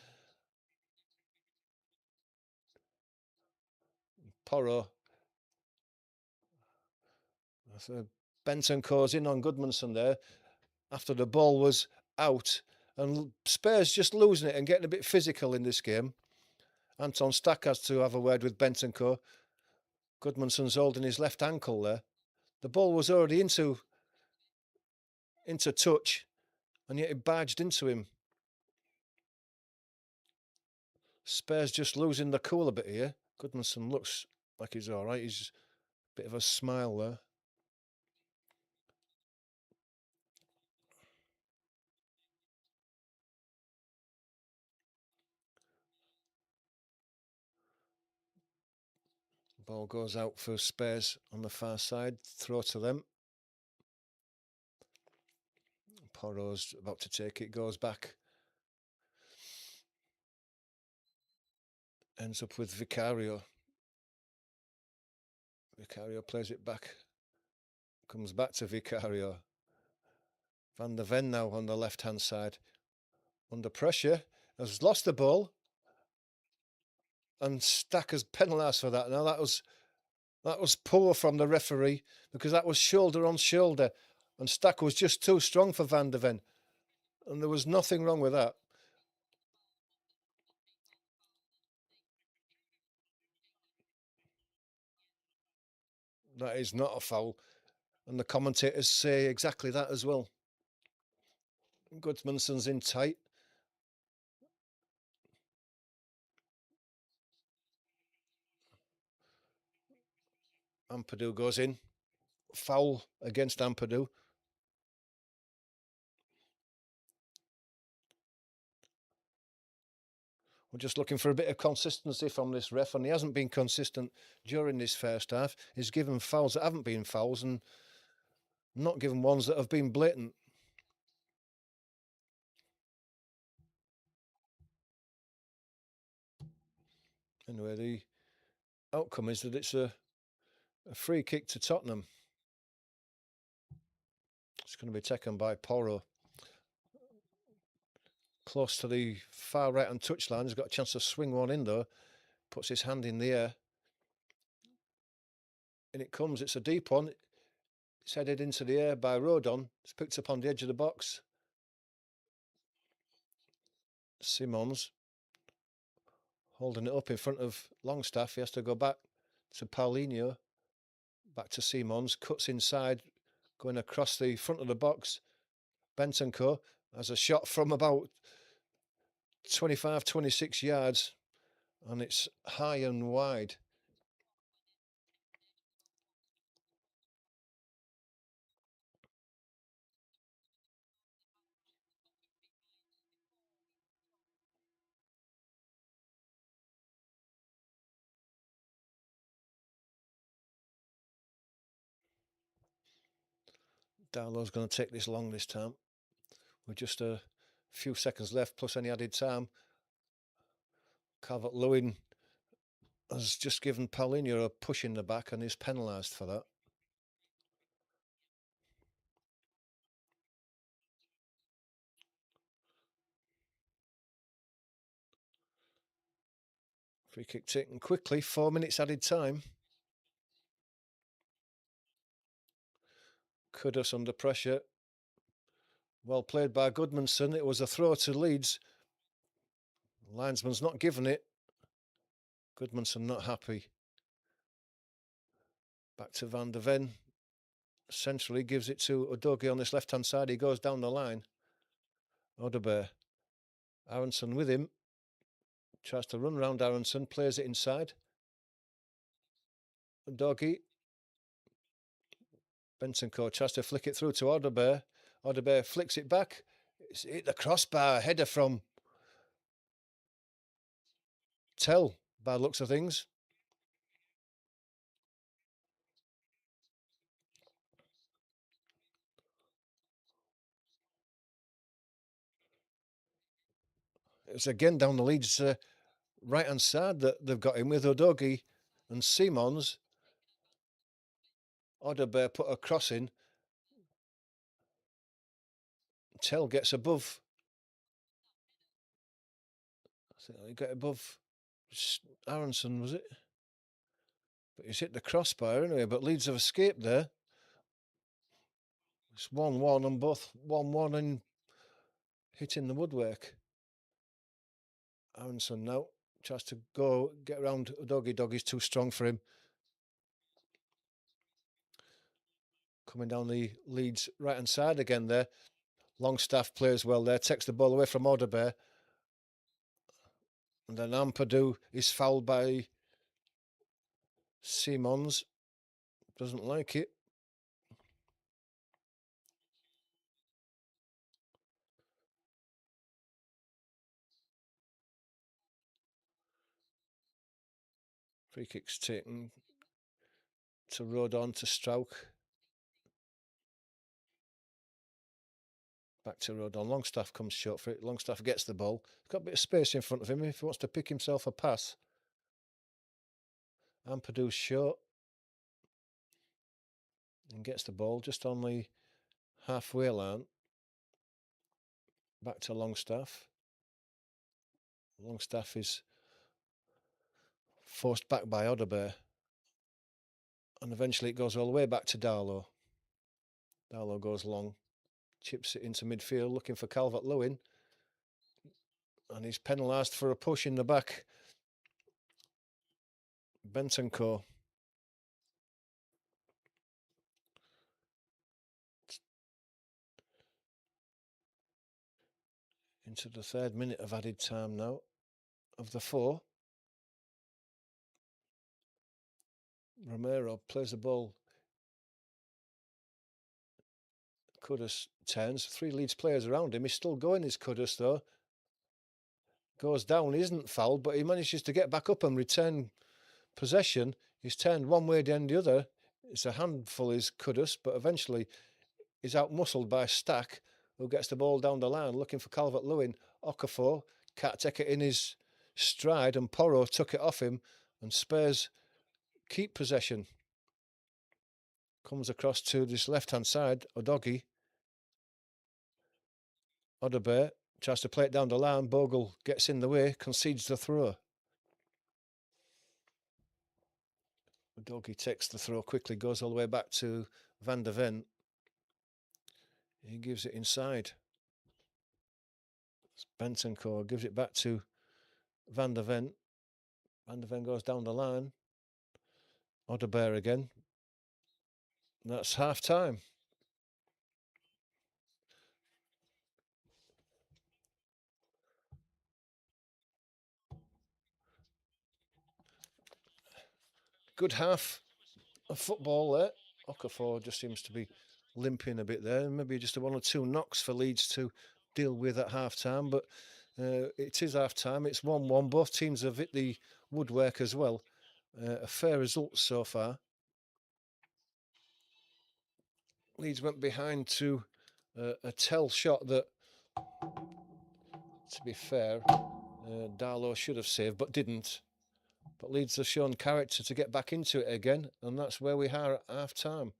Porro. So Bentancur's in on Goodmanson there after the ball was out, and Spurs just losing it and getting a bit physical in this game. Anton Stack has to have a word with Bentancur. Goodmanson's holding his left ankle there. The ball was already into touch, and yet it barged into him. Spurs just losing the cool a bit here. Goodmanson looks like he's all right. He's a bit of a smile there. Ball goes out for Spurs on the far side. Throw to them. Porro's about to take it. Goes back. Ends up with Vicario. Vicario plays it back. Comes back to Vicario. Van der Ven now on the left-hand side. Under pressure. Has lost the ball. And Stack has penalised for that. Now that was poor from the referee, because that was shoulder on shoulder. And Stack was just too strong for Van der Ven. And there was nothing wrong with that. That is not a foul. And the commentators say exactly that as well. Goodmanson's in tight. Ampadu goes in. Foul against Ampadu. We're just looking for a bit of consistency from this ref, and he hasn't been consistent during this first half. He's given fouls that haven't been fouls and not given ones that have been blatant. Anyway, the outcome is that it's a free kick to Tottenham. It's going to be taken by Porro. Close to the far right-hand touchline. He's got a chance to swing one in, though. Puts his hand in the air. And it comes. It's a deep one. It's headed into the air by Rodon. It's picked up on the edge of the box. Simons holding it up in front of Longstaff. He has to go back to Paulinho. Back to Simons. Cuts inside. Going across the front of the box. Bentancur has a shot from about 25, 26 yards. And it's high and wide. Darlow's going to take this long this time. With just a few seconds left, plus any added time. Calvert-Lewin has just given Paulinho a push in the back and is penalised for that. Free kick taken quickly, 4 minutes added time. Kudus under pressure. Well played by Goodmanson. It was a throw to Leeds. Linesman's not given it. Goodmanson not happy. Back to Van der Ven. Centrally gives it to Udogie on this left-hand side. He goes down the line. Odebear. Aronson with him. Tries to run round Aronson. Plays it inside. Udogie. Bentancur tries to flick it through to Odebear. Odebear flicks it back. It's hit the crossbar. Header from Tell, by the looks of things. It's again down the Leeds right-hand side that they've got him with Udogie and Simons. Odebear put a cross in. Tell gets above. I think he got above Aronson, was it? But he's hit the crossbar anyway, but Leeds have escaped there. It's 1-1 and both 1-1 and hitting the woodwork. Aronson now tries to go get around Doggy. Doggy's too strong for him. Coming down the Leeds right hand side again there. Longstaff plays well there, takes the ball away from Odebear. And then Ampadu is fouled by Simons. Doesn't like it. Free kick's taken to Rodon to Strauch. Back to Rodon. Longstaff comes short for it. Longstaff gets the ball. He's got a bit of space in front of him if he wants to pick himself a pass. Ampadu's short. And gets the ball just on the halfway line. Back to Longstaff. Longstaff is forced back by Odebear. And eventually it goes all the way back to Darlow. Darlow goes long. Chips it into midfield looking for Calvert-Lewin. And he's penalised for a push in the back. Bentancur. Into the 3rd minute of added time now of the 4. Romero plays the ball. Kudus turns. 3 Leeds players around him. He's still going, his Kudus, though. Goes down. He isn't fouled, but he manages to get back up and return possession. He's turned one way then the other. It's a handful, his Kudus, but eventually he's out-muscled by Stack, who gets the ball down the line looking for Calvert-Lewin. Okafor can't take it in his stride, and Porro took it off him, and Spurs keep possession. Comes across to this left-hand side, Odogi. Odebear tries to play it down the line. Bogle gets in the way, concedes the throw. Odogi takes the throw quickly, goes all the way back to Van der Ven. He gives it inside. Bentancur gives it back to Van der Ven. Van der Ven goes down the line. Odebear again. That's half time. Good half of football there. Okafor just seems to be limping a bit there. Maybe just 1 or 2 knocks for Leeds to deal with at half time. But it is half time. It's 1-1. Both teams have hit the woodwork as well. A fair result so far. Leeds went behind to a tell shot that, to be fair, Darlow should have saved but didn't. But Leeds have shown character to get back into it again, and that's where we are at half time.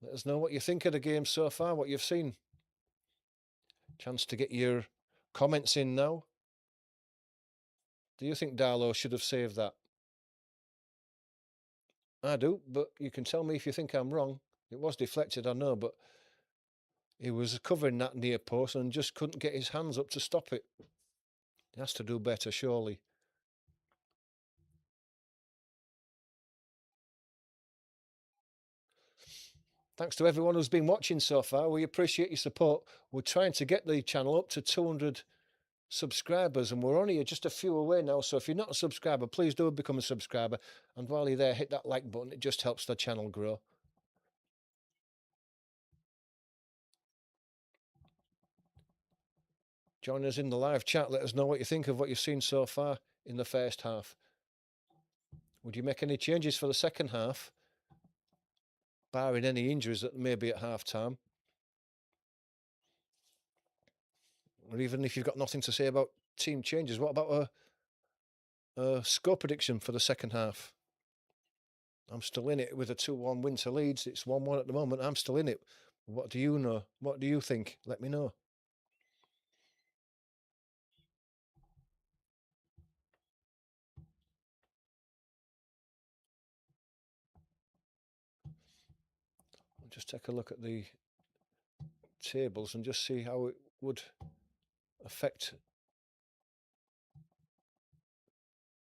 Let us know what you think of the game so far, what you've seen. Chance to get your comments in now. Do you think Darlow should have saved that? I do, but you can tell me if you think I'm wrong. It was deflected, I know, but he was covering that near post and just couldn't get his hands up to stop it. He has to do better, surely. Thanks to everyone who's been watching so far. We appreciate your support. We're trying to get the channel up to 200 subscribers, and we're only just a few away now. So if you're not a subscriber, please do become a subscriber. And while you're there, hit that like button. It just helps the channel grow. Join us in the live chat. Let us know what you think of what you've seen so far in the first half. Would you make any changes for the second half, barring any injuries that may be at half time? Or even if you've got nothing to say about team changes, what about a score prediction for the second half? I'm still in it with a 2-1 win to Leeds. It's 1-1 at the moment. I'm still in it. What do you know? What do you think? Let me know. just take a look at the tables and just see how it would affect.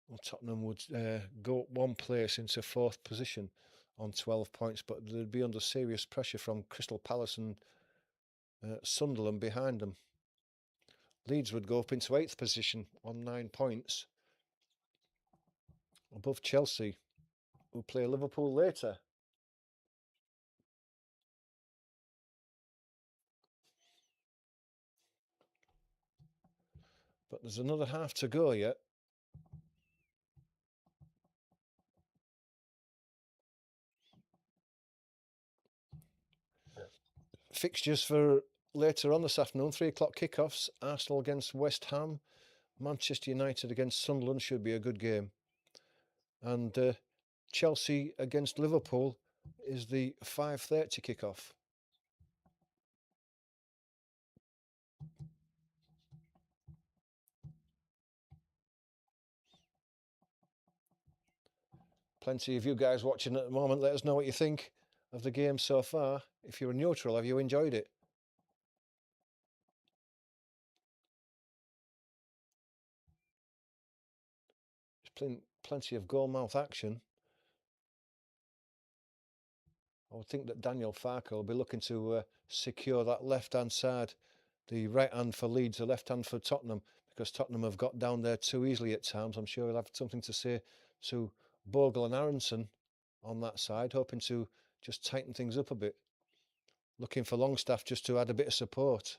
Well, Tottenham would go up one place into fourth position on 12 points, but they'd be under serious pressure from Crystal Palace and Sunderland behind them. Leeds would go up into 8th position on 9 points, above Chelsea, who play Liverpool later. But there's another half to go yet. Fixtures for later on this afternoon, 3 o'clock kickoffs. Arsenal against West Ham, Manchester United against Sunderland should be a good game. And Chelsea against Liverpool is the 5:30 kickoff. Plenty of you guys watching at the moment. Let us know what you think of the game so far. If you're neutral, have you enjoyed it? There's plenty of goal-mouth action. I would think that Daniel Farke will be looking to secure that left-hand side. The right hand for Leeds, the left hand for Tottenham, because Tottenham have got down there too easily at times. I'm sure he'll have something to say to Bogle and Aronson on that side, hoping to just tighten things up a bit. Looking for Longstaff just to add a bit of support.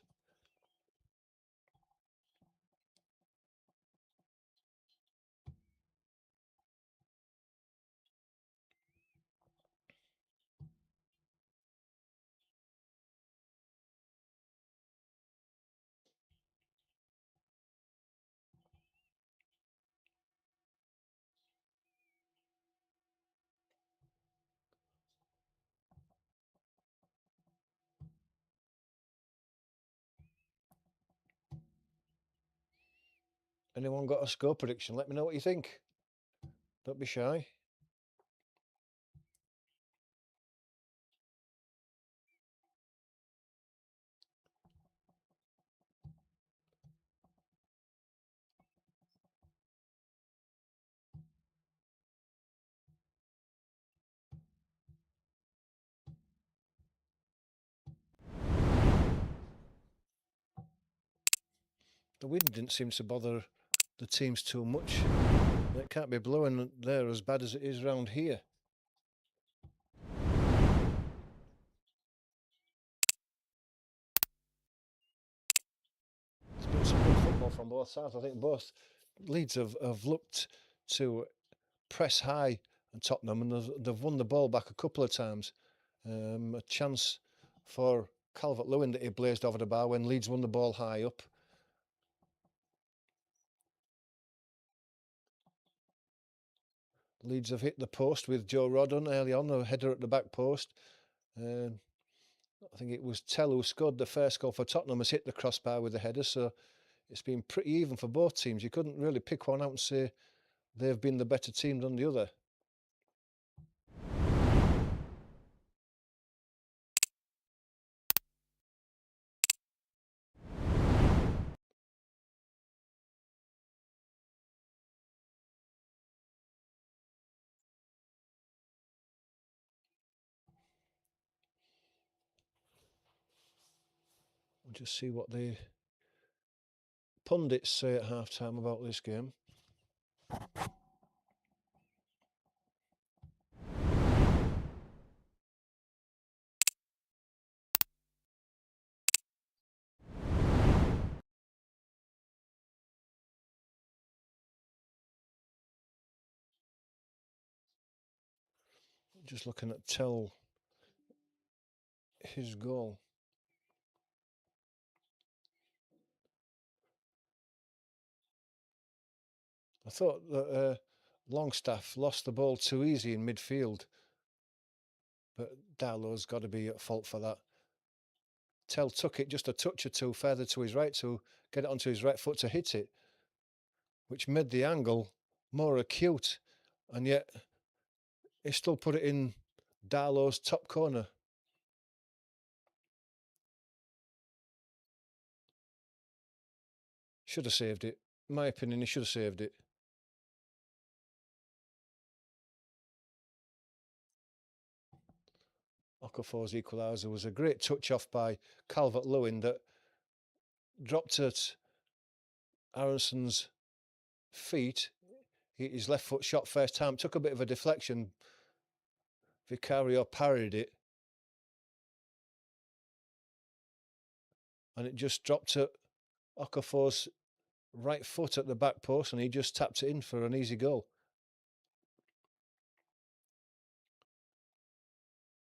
Anyone got a score prediction? Let me know what you think. Don't be shy. The wind didn't seem to bother the teams too much. It can't be blowing there as bad as it is round here. It's been some good football from both sides. I think both Leeds have looked to press high at Tottenham, and they've won the ball back a couple of times. A chance for Calvert-Lewin that he blazed over the bar when Leeds won the ball high up. Leeds have hit the post with Joe Rodon early on, a header at the back post. I think it was Tell who scored the first goal for Tottenham, has hit the crossbar with the header, so it's been pretty even for both teams. You couldn't really pick one out and say they've been the better team than the other. We'll just see what the pundits say at half-time about this game. Just looking at Tell, his goal. I thought that Longstaff lost the ball too easy in midfield, but Darlow's got to be at fault for that. Tell took it just a touch or two further to his right to get it onto his right foot to hit it, which made the angle more acute, and yet he still put it in Darlow's top corner. Should have saved it. In my opinion, he should have saved it. Okafor's equaliser was a great touch off by Calvert-Lewin that dropped at Aronson's feet. His left foot shot first time, took a bit of a deflection. Vicario parried it. And it just dropped at Okafor's right foot at the back post, and he just tapped it in for an easy goal.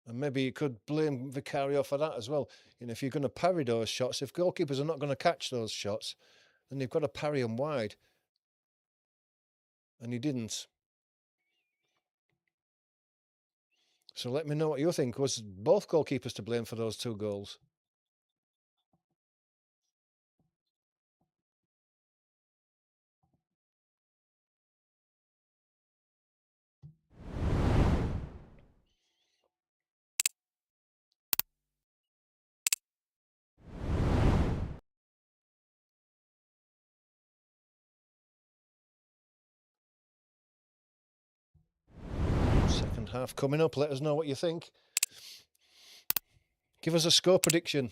And maybe you could blame Vicario for that as well. You know, if you're going to parry those shots, if goalkeepers are not going to catch those shots, then you've got to parry them wide. And he didn't. So let me know what you think. Was both goalkeepers to blame for those 2 goals? Second half coming up. Let us know what you think. Give us a score prediction.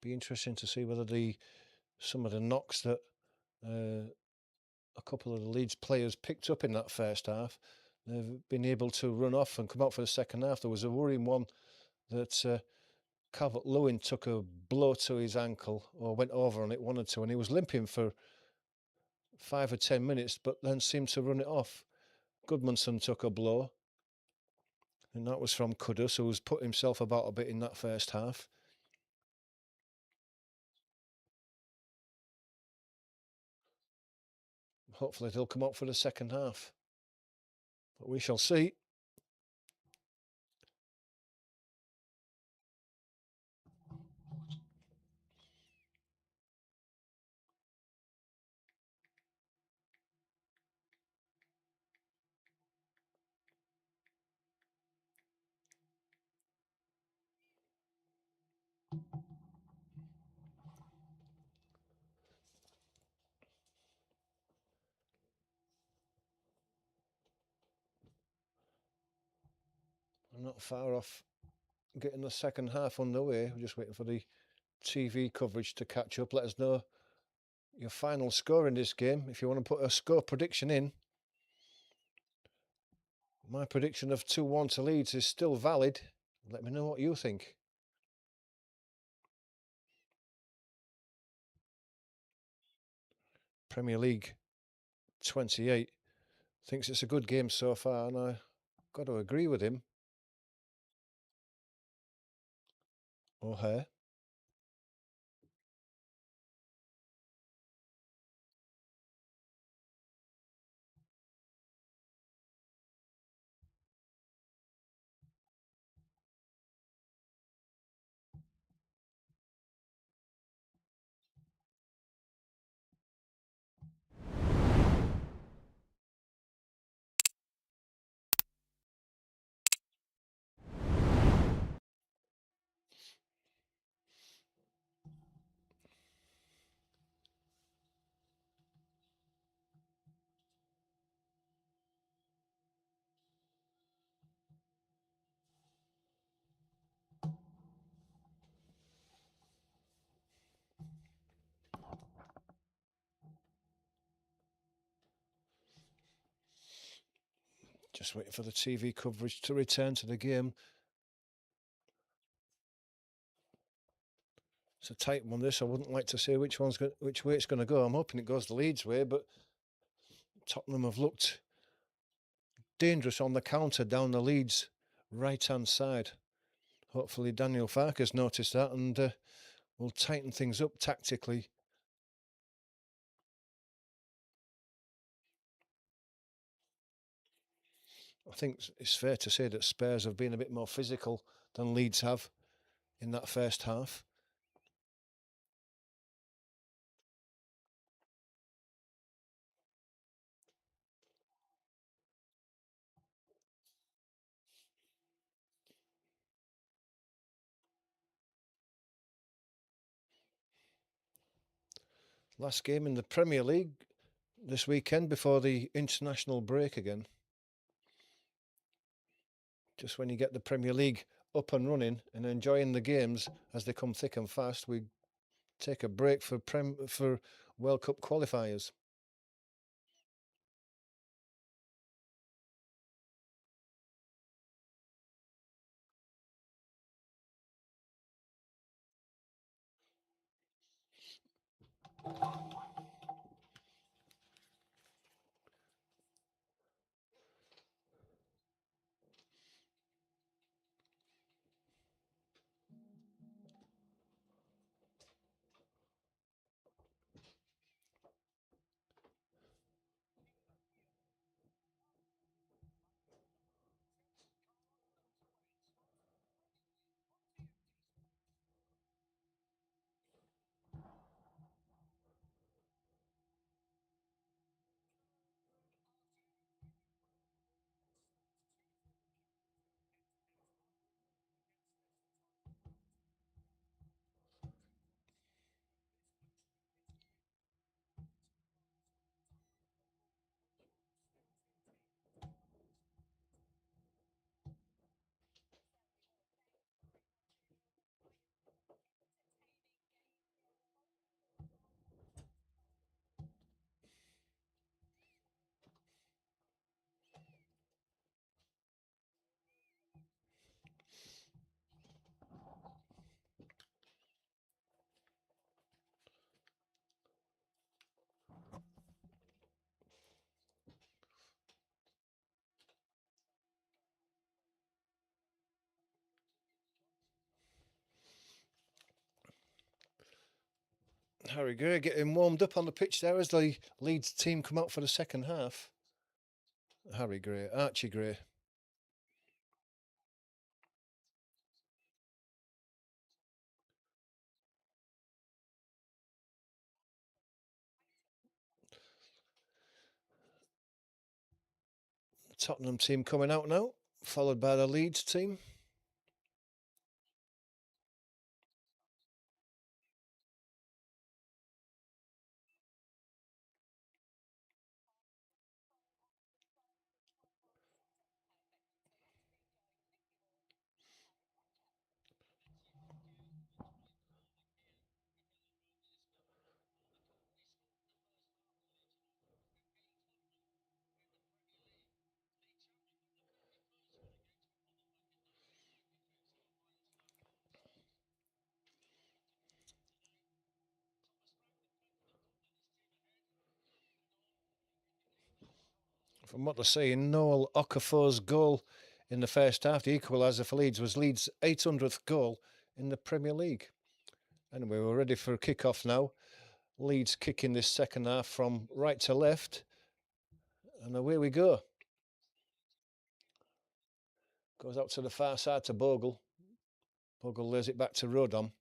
Be interesting to see whether some of the knocks that a couple of the Leeds players picked up in that first half, they've been able to run off and come out for the second half. There was a worrying one that Calvert-Lewin took a blow to his ankle or went over on it, 1 or 2, and he was limping for 5 or 10 minutes, but then seemed to run it off. Goodmanson took a blow, and that was from Kudus, who's put himself about a bit in that first half. Hopefully they'll come out for the second half, but we shall see. I'm not far off getting the second half underway. We're just waiting for the TV coverage to catch up. Let us know your final score in this game if you want to put a score prediction in. My prediction of 2-1 to Leeds is still valid. Let me know what you think. Premier League 28 thinks it's a good game so far, and I've got to agree with him. Or her. Just waiting for the TV coverage to return to the game. a tight one, this. I wouldn't like to say which way it's going to go. I'm hoping it goes the Leeds way, but Tottenham have looked dangerous on the counter down the Leeds right-hand side. Hopefully Daniel Farke's noticed that and will tighten things up tactically. I think it's fair to say that Spurs have been a bit more physical than Leeds have in that first half. Last game in the Premier League this weekend before the international break again. Just when you get the Premier League up and running and enjoying the games as they come thick and fast, we take a break for World Cup qualifiers. Harry Gray getting warmed up on the pitch there as the Leeds team come out for the second half. Harry Gray, Archie Gray. The Tottenham team coming out now, followed by the Leeds team. From what they're saying, Noel Okafor's goal in the first half, the equaliser for Leeds, was Leeds' 800th goal in the Premier League. Anyway, we're ready for a kick-off now. Leeds kicking this second half from right to left. And away we go. Goes out to the far side to Bogle. Bogle lays it back to Rodon.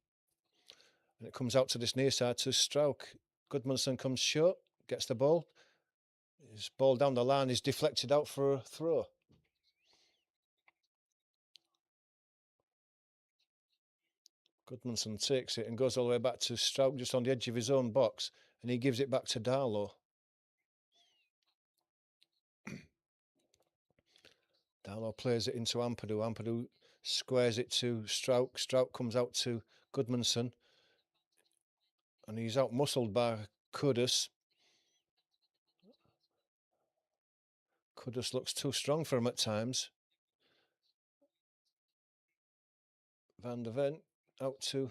And it comes out to this near side to Strauch. Goodmanson comes short, gets the ball. His ball down the line is deflected out for a throw. Goodmanson takes it and goes all the way back to Strauch just on the edge of his own box. And he gives it back to Darlow. Darlow plays it into Ampadu. Ampadu squares it to Strauch. Strauch comes out to Goodmanson. And he's out-muscled by Kudus. Kudus looks too strong for him at times. Van der Ven out to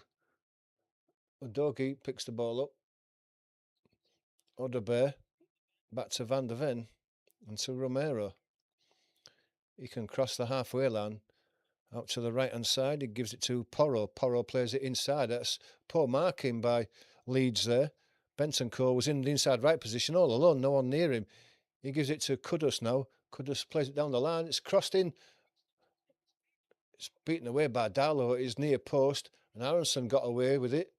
Udogie picks the ball up. Odebear back to Van der Ven and to Romero. He can cross the halfway line out to the right hand side. He gives it to Porro. Porro plays it inside. That's poor marking by Leeds there. Bentancur was in the inside right position all alone, no one near him. He gives it to Kudus now. Kudus plays it down the line. It's crossed in. It's beaten away by Darlow at his near post, and Aronson got away with it.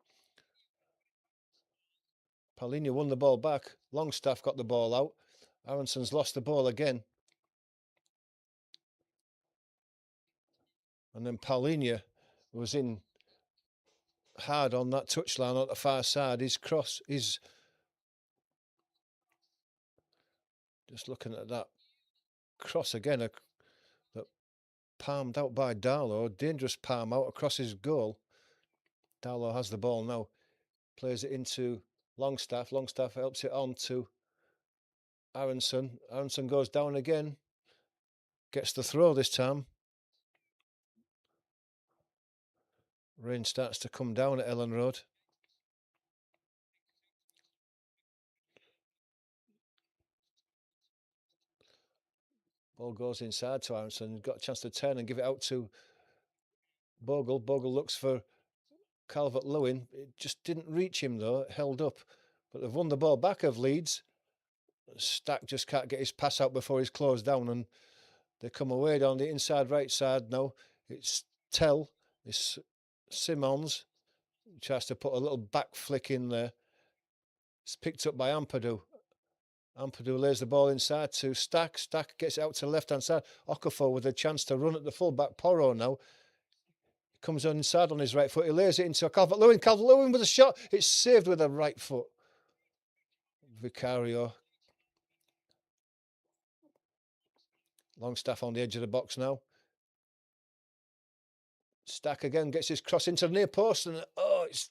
Paulinho won the ball back. Longstaff got the ball out. Aronson's lost the ball again. And then Paulinho was in hard on that touchline on the far side. His cross is just looking at that cross again, that palmed out by Darlow. Dangerous palm out across his goal. Darlow has the ball now. Plays it into Longstaff. Longstaff helps it on to Aronson. Aronson goes down again. Gets the throw this time. Rain starts to come down at Elland Road. Ball goes inside to Aronson. Got a chance to turn and give it out to Bogle. Bogle looks for Calvert-Lewin. It just didn't reach him though. It held up. But they've won the ball back of Leeds. Stack just can't get his pass out before he's closed down, and they come away down the inside right side now. It's Tell. It's Simons. He tries to put a little back flick in there. It's picked up by Ampadu. Ampadu lays the ball inside to Stack. Stack gets it out to the left-hand side. Okafor with a chance to run at the full-back. Porro now. He comes on inside on his right foot. He lays it into Calvert-Lewin. Calvert-Lewin with a shot. It's saved with a right foot. Vicario. Longstaff on the edge of the box now. Stack again gets his cross into the near post, and it's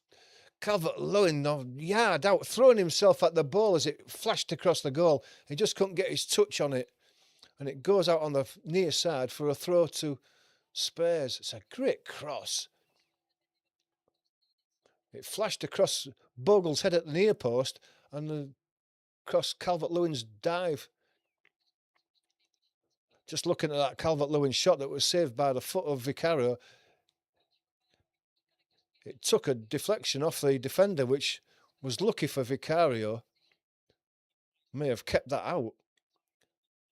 Calvert-Lewin, yard out, throwing himself at the ball as it flashed across the goal. He just couldn't get his touch on it, and it goes out on the near side for a throw to Spurs. It's a great cross. It flashed across Bogle's head at the near post, and across Calvert-Lewin's dive. Just looking at that Calvert-Lewin shot that was saved by the foot of Vicario. It took a deflection off the defender, which was lucky for Vicario. May have kept that out.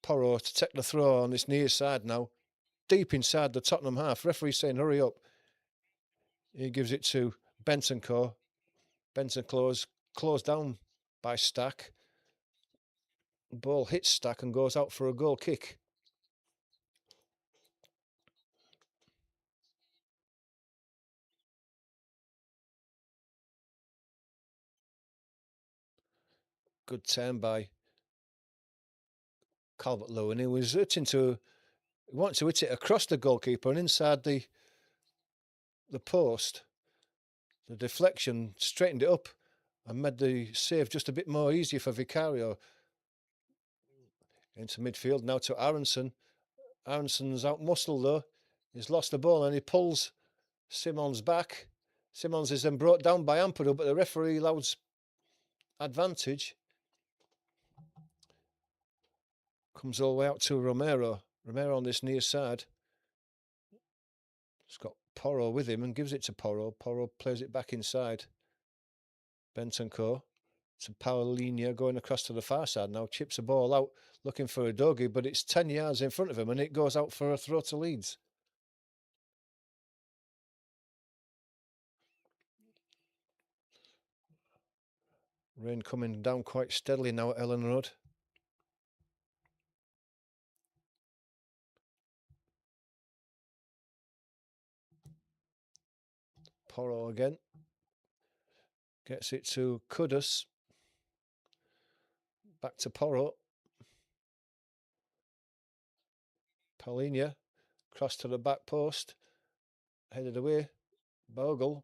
Porro to take the throw on this near side now. Deep inside the Tottenham half. Referee saying hurry up. He gives it to Bentancur. Bentancur's closed down by Stack. Ball hits Stack and goes out for a goal kick. Good turn by Calvert-Lewin. He wanted to hit it across the goalkeeper and inside the post. The deflection straightened it up and made the save just a bit more easier for Vicario. Into midfield now to Aronson. Aronson's out muscled though. He's lost the ball and he pulls Simons back. Simons is then brought down by Ampadu, but the referee allows advantage. Comes all the way out to Romero. Romero on this near side. He's got Porro with him and gives it to Porro. Porro plays it back inside. Bentancur to Paulinho going across to the far side now. Chips the ball out looking for Udogie, but it's 10 yards in front of him and it goes out for a throw to Leeds. Rain coming down quite steadily now at Elland Road. Porro again. Gets it to Kudus. Back to Porro. Paulinho. Cross to the back post. Headed away. Bogle.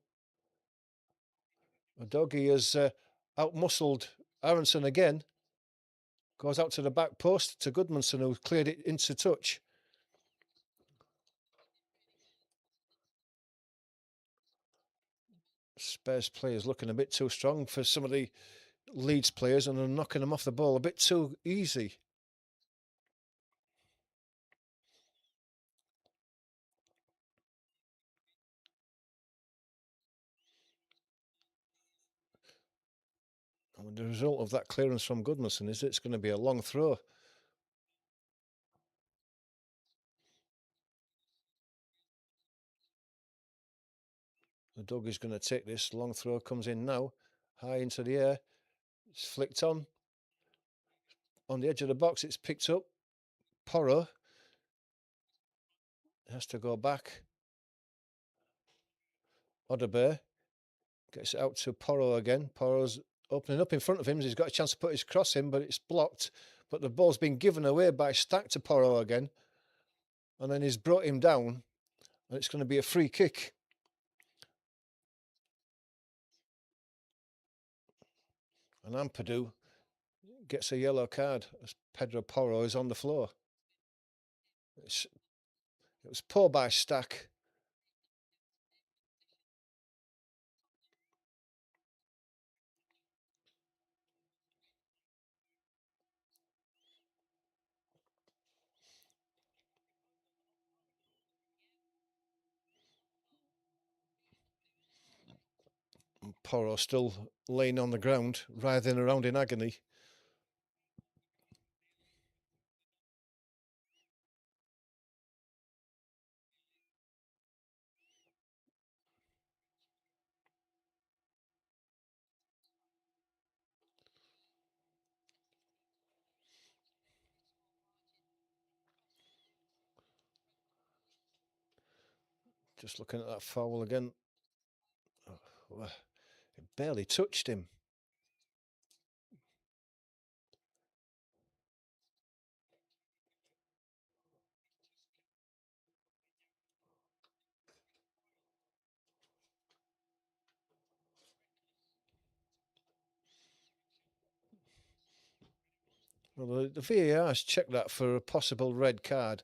Udogie has out-muscled Aronson again. Goes out to the back post to Goodmanson, who cleared it into touch. Spurs players looking a bit too strong for some of the Leeds players and are knocking them off the ball a bit too easy. And the result of that clearance from Goodmanson is it's going to be a long throw. The Doug is going to take this. Long throw comes in now. High into the air. It's flicked on. On the edge of the box, it's picked up. Porro has to go back. Odebear gets it out to Porro again. Porro's opening up in front of him. He's got a chance to put his cross in, but it's blocked. But the ball's been given away by Stack to Porro again. And then he's brought him down. And it's going to be a free kick. And Ampadu gets a yellow card as Pedro Porro is on the floor. It was poor by Stack. Porro still laying on the ground, writhing around in agony. Just looking at that foul again. Oh, it barely touched him. Well, the VAR has checked that for a possible red card,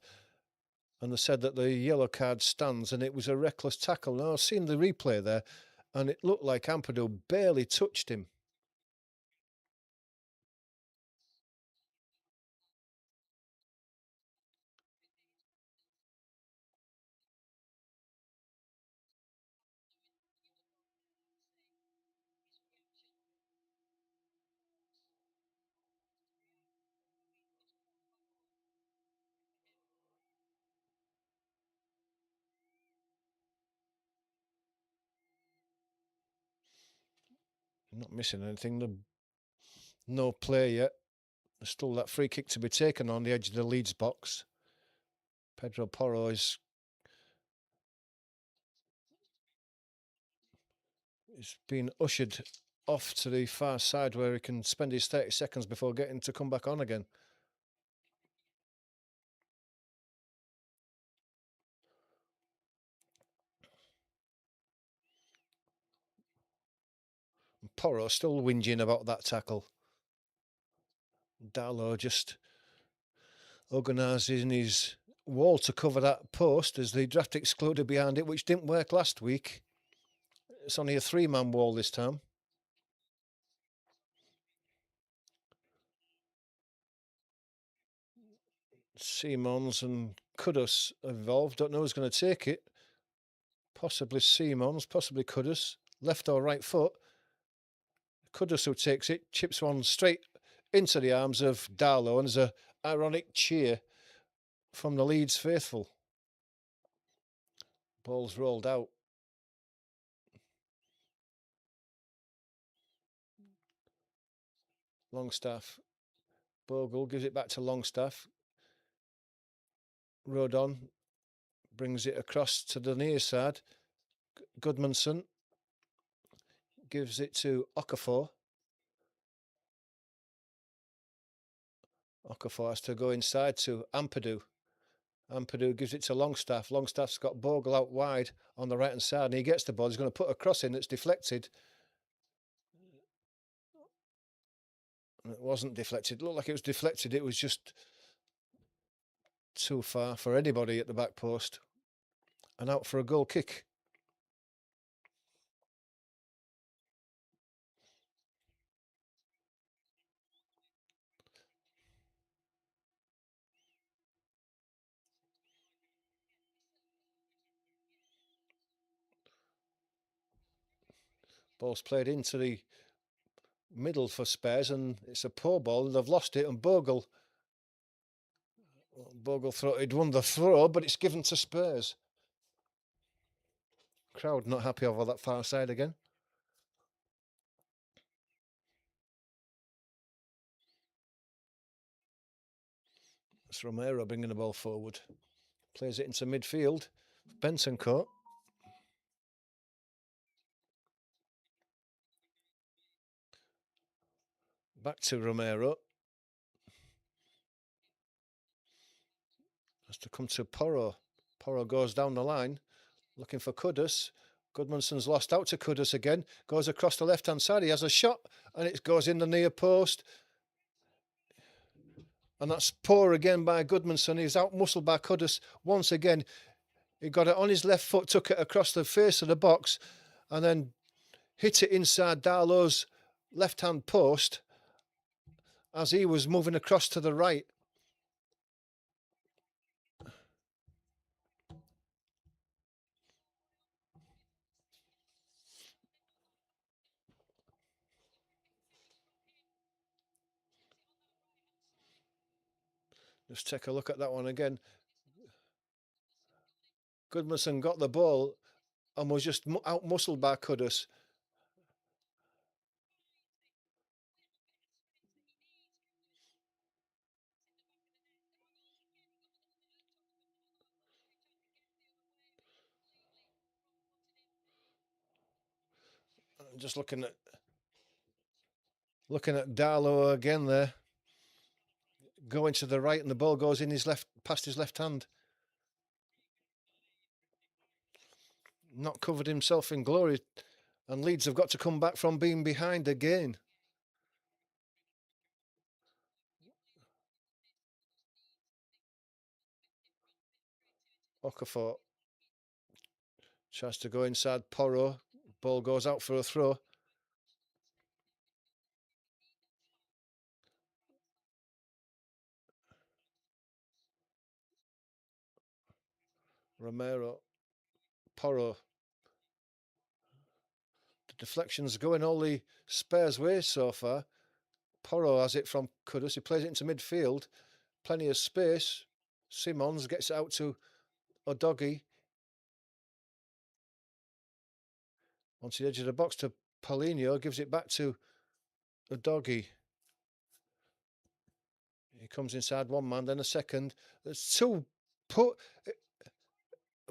and they said that the yellow card stands, and it was a reckless tackle. Now I've seen the replay there, and it looked like Ampadu barely touched him. Not missing anything. No play yet. There's still that free kick to be taken on the edge of the Leeds box. Pedro Porro is being ushered off to the far side where he can spend his 30 seconds before getting to come back on again. Porro still whinging about that tackle. Darlow just organising his wall to cover that post as the draft excluded behind it, which didn't work last week. It's only a 3-man wall this time. Simons and Kudus involved. Don't know who's going to take it. Possibly Simons, possibly Kudus. Left or right foot. Kudus who takes it, chips one straight into the arms of Darlow, and there's an ironic cheer from the Leeds faithful. Ball's rolled out. Longstaff. Bogle gives it back to Longstaff. Rodon brings it across to the near side. Goodmanson gives it to Okafor. Okafor has to go inside to Ampadu. Ampadu gives it to Longstaff. Longstaff's got Bogle out wide on the right hand side, and he gets the ball. He's going to put a cross in that's deflected. It wasn't deflected. It looked like it was deflected. It was just too far for anybody at the back post. And out for a goal kick. Ball's played into the middle for Spurs, and it's a poor ball. They've lost it, and Bogle he'd won the throw, but it's given to Spurs. Crowd not happy over that far side again. It's Romero bringing the ball forward. Plays it into midfield. Benson caught. Back to Romero. Has to come to Porro. Porro goes down the line, looking for Kudus. Goodmanson's lost out to Kudus again. Goes across the left-hand side. He has a shot, and it goes in the near post. And that's poor again by Goodmanson. He's out-muscled by Kudus once again. He got it on his left foot, took it across the face of the box, and then hit it inside Darlow's left-hand post as he was moving across to the right. Just take a look at that one again. Goodmanson got the ball and was just out-muscled by Kudus. Just looking at Darlow again there, going to the right, and the ball goes in his left, past his left hand. Not covered himself in glory, and Leeds have got to come back from being behind again. Okafor tries to go inside Porro. Ball goes out for a throw. Romero, Porro. The deflection's going all the Spurs' way so far. Porro has it from Kudus. He plays it into midfield. Plenty of space. Simons gets it out to Udogie. Onto the edge of the box to Paulinho. Gives it back to Udogie. He comes inside one man, then a second. There's two put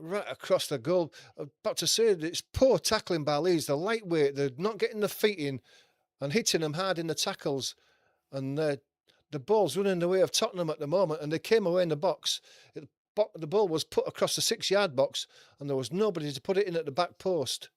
right across the goal. I'm about to say that it's poor tackling by Leeds. The lightweight, they're not getting the feet in and hitting them hard in the tackles. And the ball's running the way of Tottenham at the moment, and they came away in the box. The ball was put across the 6-yard box, and there was nobody to put it in at the back post.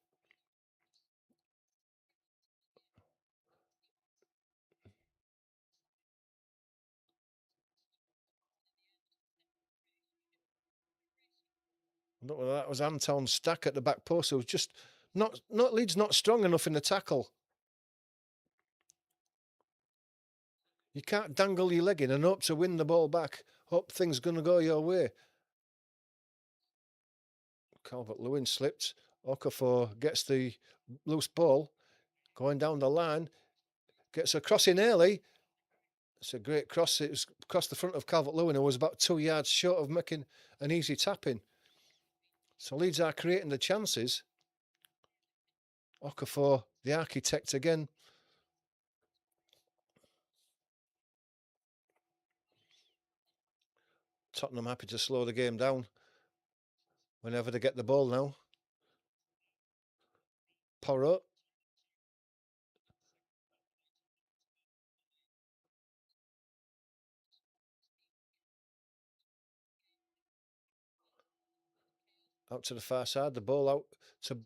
Not whether that was Anton Stack at the back post. It was just not Leeds not strong enough in the tackle. You can't dangle your leg in and hope to win the ball back. Hope things going to go your way. Calvert-Lewin slipped. Okafor gets the loose ball. Going down the line. Gets a cross in early. It's a great cross. It was across the front of Calvert-Lewin and was about 2 yards short of making an easy tap-in. So Leeds are creating the chances. Okafor, the architect again. Tottenham happy to slow the game down whenever they get the ball now. Porro. Out to the far side. The ball out to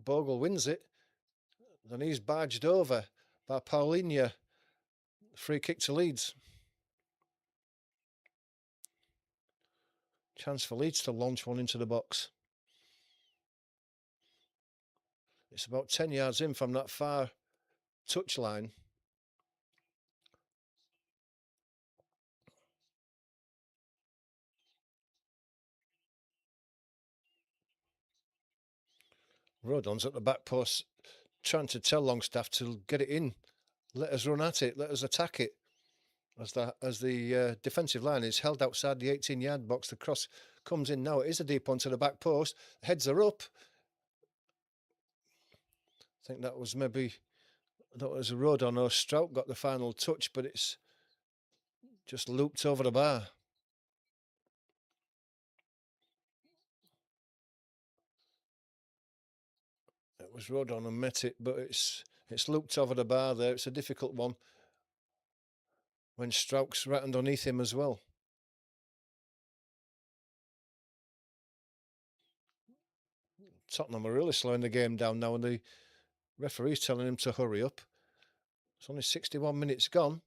Bogle, wins it. Then he's barged over by Paulinho. Free kick to Leeds. Chance for Leeds to launch one into the box. It's about 10 yards in from that far touchline. Rodon's at the back post, trying to tell Longstaff to get it in. Let us run at it. Let us attack it. As the defensive line is held outside the 18-yard box, the cross comes in now. It is a deep one to the back post. Heads are up. I think that was Rodon or Strout got the final touch, but it's just looped over the bar. It was Rodon and met it, but it's looped over the bar there. It's a difficult one when Strout's right underneath him as well. Tottenham are really slowing the game down now, and the referee's telling him to hurry up. It's only 61 minutes gone,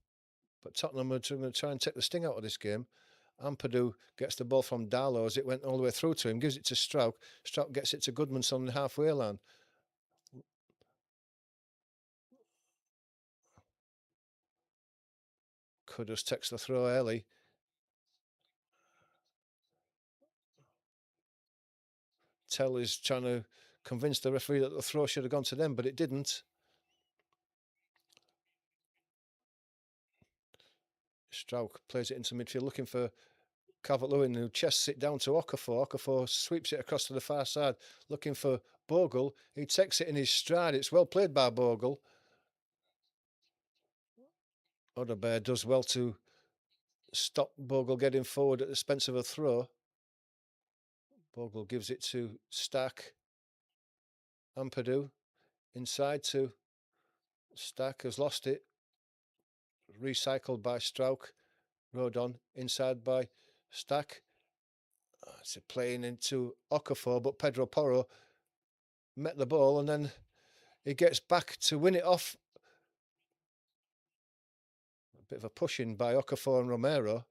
but Tottenham are going to try and take the sting out of this game. Ampadu gets the ball from Darlow as it went all the way through to him, gives it to Strout. Strout gets it to Goodmanson on the halfway line. Kudus takes the throw early. Tell is trying to convince the referee that the throw should have gone to them, but it didn't. Strout plays it into midfield, looking for Calvert-Lewin, who chests it down to Okafor. Okafor sweeps it across to the far side, looking for Bogle. He takes it in his stride. It's well played by Bogle. Odebear does well to stop Bogle getting forward at the expense of a throw. Bogle gives it to Stack. Ampadu inside to Stack, has lost it. Recycled by Strouk. Rodon inside by Stack. It's playing into Okafor, but Pedro Porro met the ball and then he gets back to win it off. A bit of a push-in by Okafor and Romero.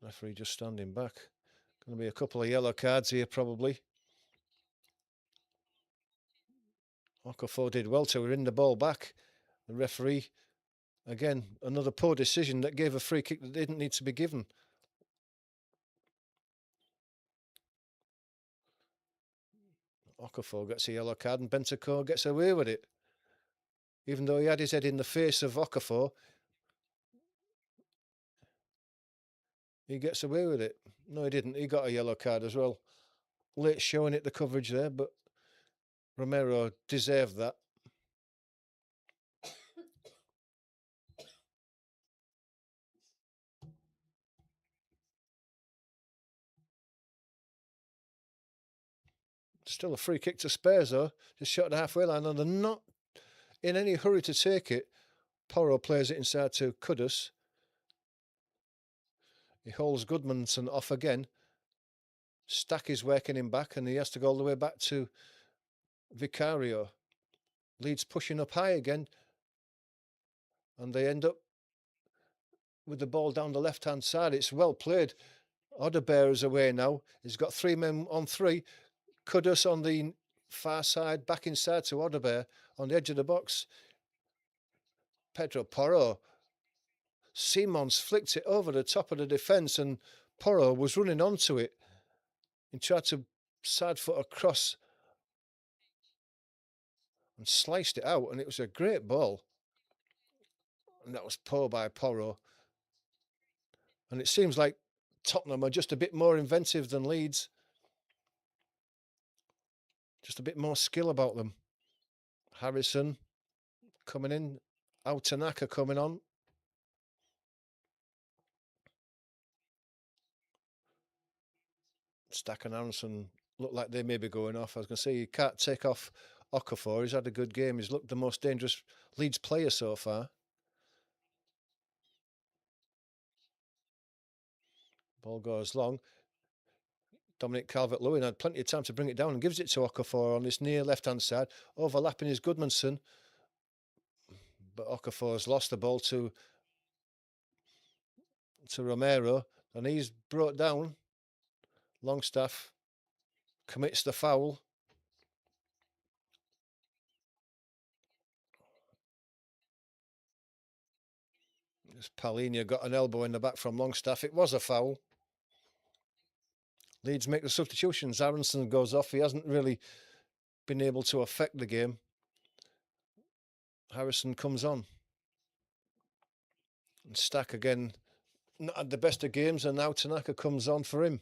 Referee just standing back. Going to be a couple of yellow cards here probably. Okafor did well to win the ball back. The referee, again, another poor decision that gave a free kick that didn't need to be given. Okafor gets a yellow card and Bentancur gets away with it. Even though he had his head in the face of Okafor, he gets away with it. No, he didn't. He got a yellow card as well. Late showing it, the coverage there, but Romero deserved that. Still a free kick to Spurs, though. Just shot the halfway line, and they're not in any hurry to take it. Porro plays it inside to Kudus. He holds Goodmanson off again. Stack is working him back, and he has to go all the way back to Vicario. Leeds pushing up high again, and they end up with the ball down the left-hand side. It's well played. Odebear is away now. He's got 3 men on 3. Kudus on the far side, back inside to Odebear on the edge of the box. Pedro Porro. Simons flicked it over the top of the defence, and Porro was running onto it. He tried to side foot across and sliced it out, and it was a great ball. And that was poor by Porro. And it seems like Tottenham are just a bit more inventive than Leeds. Just a bit more skill about them. Harrison coming in. Autanaka coming on. Stack and Harrison look like they may be going off. I was going to say, you can't take off Okafor. He's had a good game. He's looked the most dangerous Leeds player so far. Ball goes long. Dominic Calvert-Lewin had plenty of time to bring it down and gives it to Okafor on this near left-hand side. Overlapping is Goodmanson. But Okafor's lost the ball to Romero. And he's brought down. Longstaff commits the foul. As Paulinho got an elbow in the back from Longstaff, it was a foul. Leeds make the substitutions. Aronson goes off. He hasn't really been able to affect the game. Harrison comes on. And Stack again, not had the best of games, and now Tanaka comes on for him.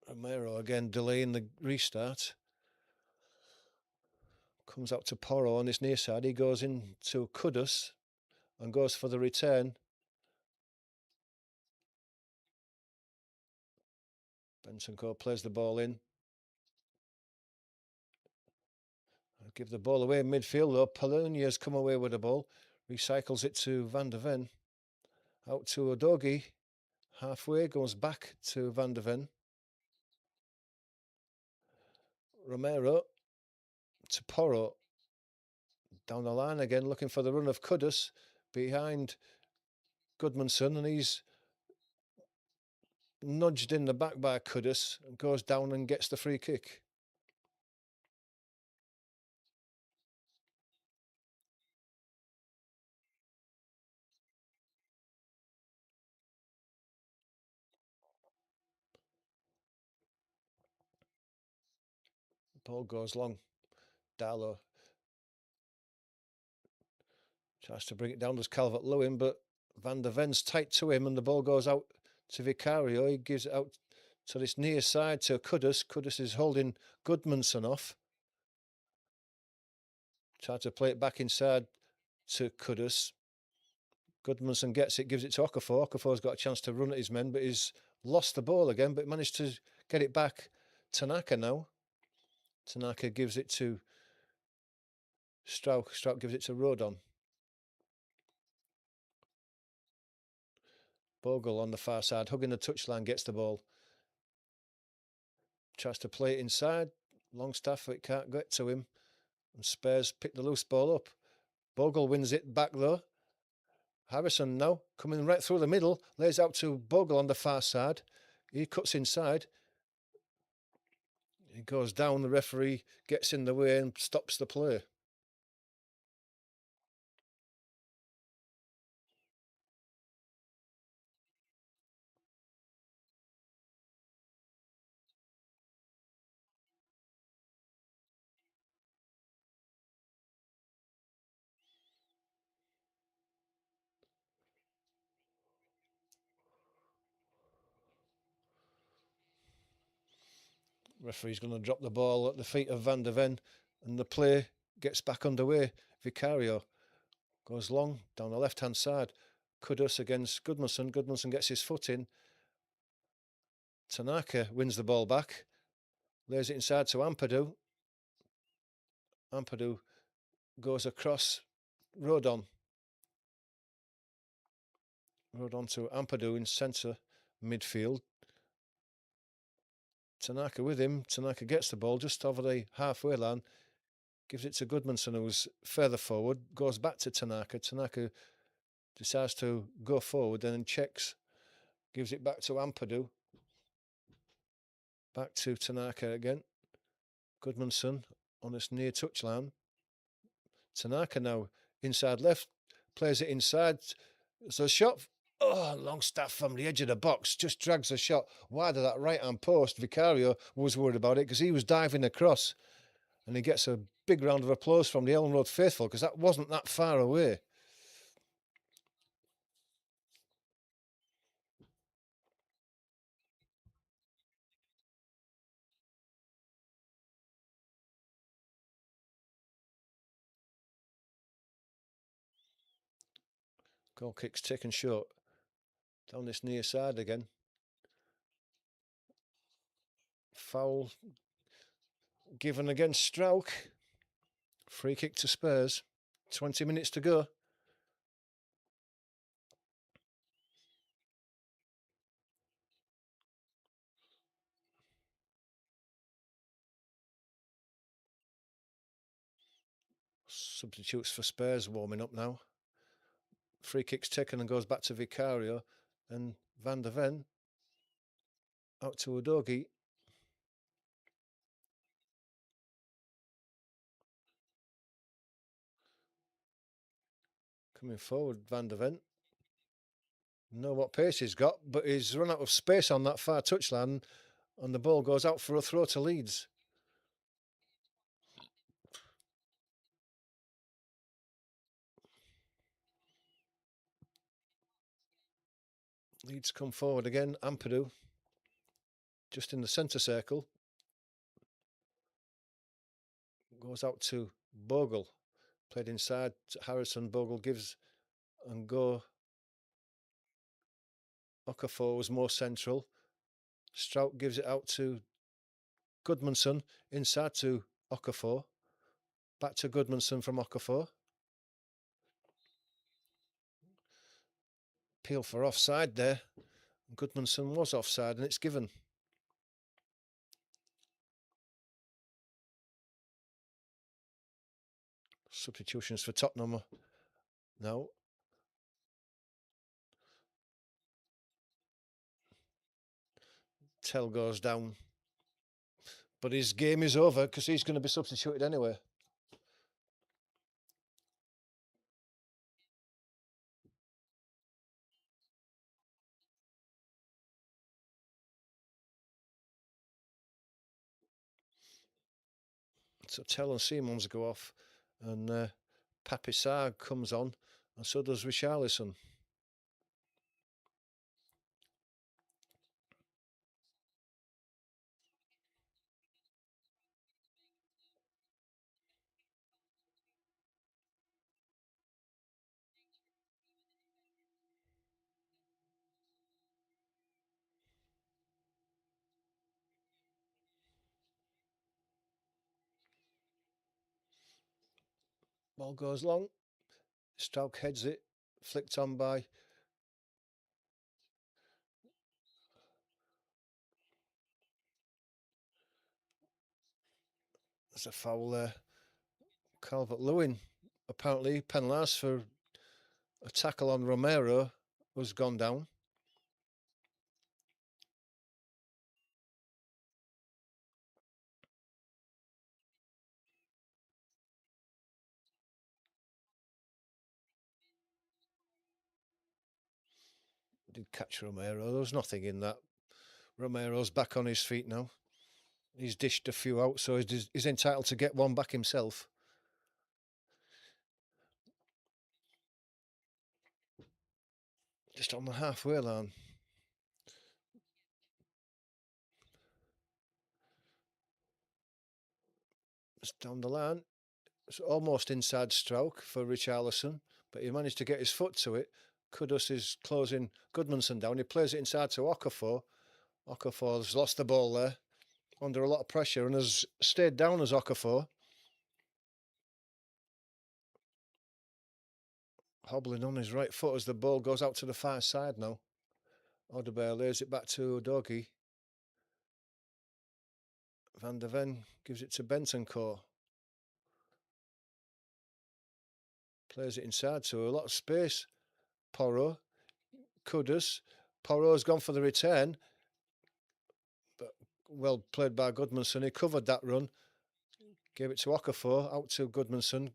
Romero again delaying the restart. Comes out to Porro on his near side. He goes into Kudus and goes for the return. Bensoncourt plays the ball in. I'll give the ball away in midfield though. Polonia's come away with the ball. Recycles it to Van der Ven. Out to Odogi. Halfway, goes back to Van der Ven. Romero to Porro. Down the line again, looking for the run of Kudus behind Goodmanson, and he's nudged in the back by Kudus and goes down and gets the free kick. Ball goes long. Darlow tries to bring it down. There's Calvert-Lewin, but Van der Ven's tight to him, and the ball goes out to Vicario. He gives it out to this near side to Kudus. Kudus is holding Goodmanson off. Try to play it back inside to Kudus. Goodmanson gets it, gives it to Okafor. Okafor's got a chance to run at his men, but he's lost the ball again, but managed to get it back. Tanaka now. Tanaka gives it to Strauch. Strauch gives it to Rodon. Bogle on the far side, hugging the touchline, gets the ball. Tries to play it inside. Longstaff, it can't get to him. And Spurs pick the loose ball up. Bogle wins it back though. Harrison now coming right through the middle, lays out to Bogle on the far side. He cuts inside. He goes down. The referee gets in the way and stops the play. Referee's going to drop the ball at the feet of Van der Ven, and the play gets back underway. Vicario goes long down the left-hand side. Kudus against Goodmanson. Goodmanson gets his foot in. Tanaka wins the ball back. Lays it inside to Ampadu. Ampadu goes across. Rodon. Rodon to Ampadu in centre midfield. Tanaka with him. Tanaka gets the ball just over the halfway line. Gives it to Goodmanson, who's further forward. Goes back to Tanaka. Tanaka decides to go forward and then checks. Gives it back to Ampadu. Back to Tanaka again. Goodmanson on this near touchline. Tanaka now inside left. Plays it inside. So shot. Oh, Longstaff from the edge of the box just drags the shot wide of that right-hand post. Vicario was worried about it because he was diving across, and he gets a big round of applause from the Elland Road faithful because that wasn't that far away. Goal kick's taken short. Down this near side again. Foul given against Strauch. Free kick to Spurs. 20 minutes to go. Substitutes for Spurs warming up now. Free kick's taken and goes back to Vicario, and Van der Ven out to Udogie. Coming forward, Van der Ven. Know what pace he's got, but he's run out of space on that far touchline, and the ball goes out for a throw to Leeds. Leeds come forward again. Ampadu just in the centre circle. Goes out to Bogle. Played inside to Harrison. Bogle gives and go. Okafor was more central. Strout gives it out to Goodmanson. Inside to Okafor. Back to Goodmanson from Okafor. Appeal for offside there. Goodmanson was offside and it's given. Substitutions for Tottenham now. Tell goes down. But his game is over because he's going to be substituted anyway. So Tell and Simons go off, and Papi Sarr comes on, and so does Richarlison. Ball goes long. Strauch heads it, flicked on by there's a foul there. Calvert-Lewin apparently penalised for a tackle on Romero was gone down. Did catch Romero. There was nothing in that. Romero's back on his feet now. He's dished a few out, so he's entitled to get one back himself. Just on the halfway line. It's down the line. It's almost inside stroke for Richarlison, but he managed to get his foot to it. Kudus is closing Goodmanson down. He plays it inside to Okafor. Okafor's lost the ball there under a lot of pressure and has stayed down as Okafor. Hobbling on his right foot as the ball goes out to the far side now. Odebear lays it back to Udogie. Van der Ven gives it to Bentancur. Plays it inside to a lot of space. Porro. Kudus. Porro's gone for the return. But well played by Goodmanson. He covered that run. Gave it to Okafor. Out to Goodmanson.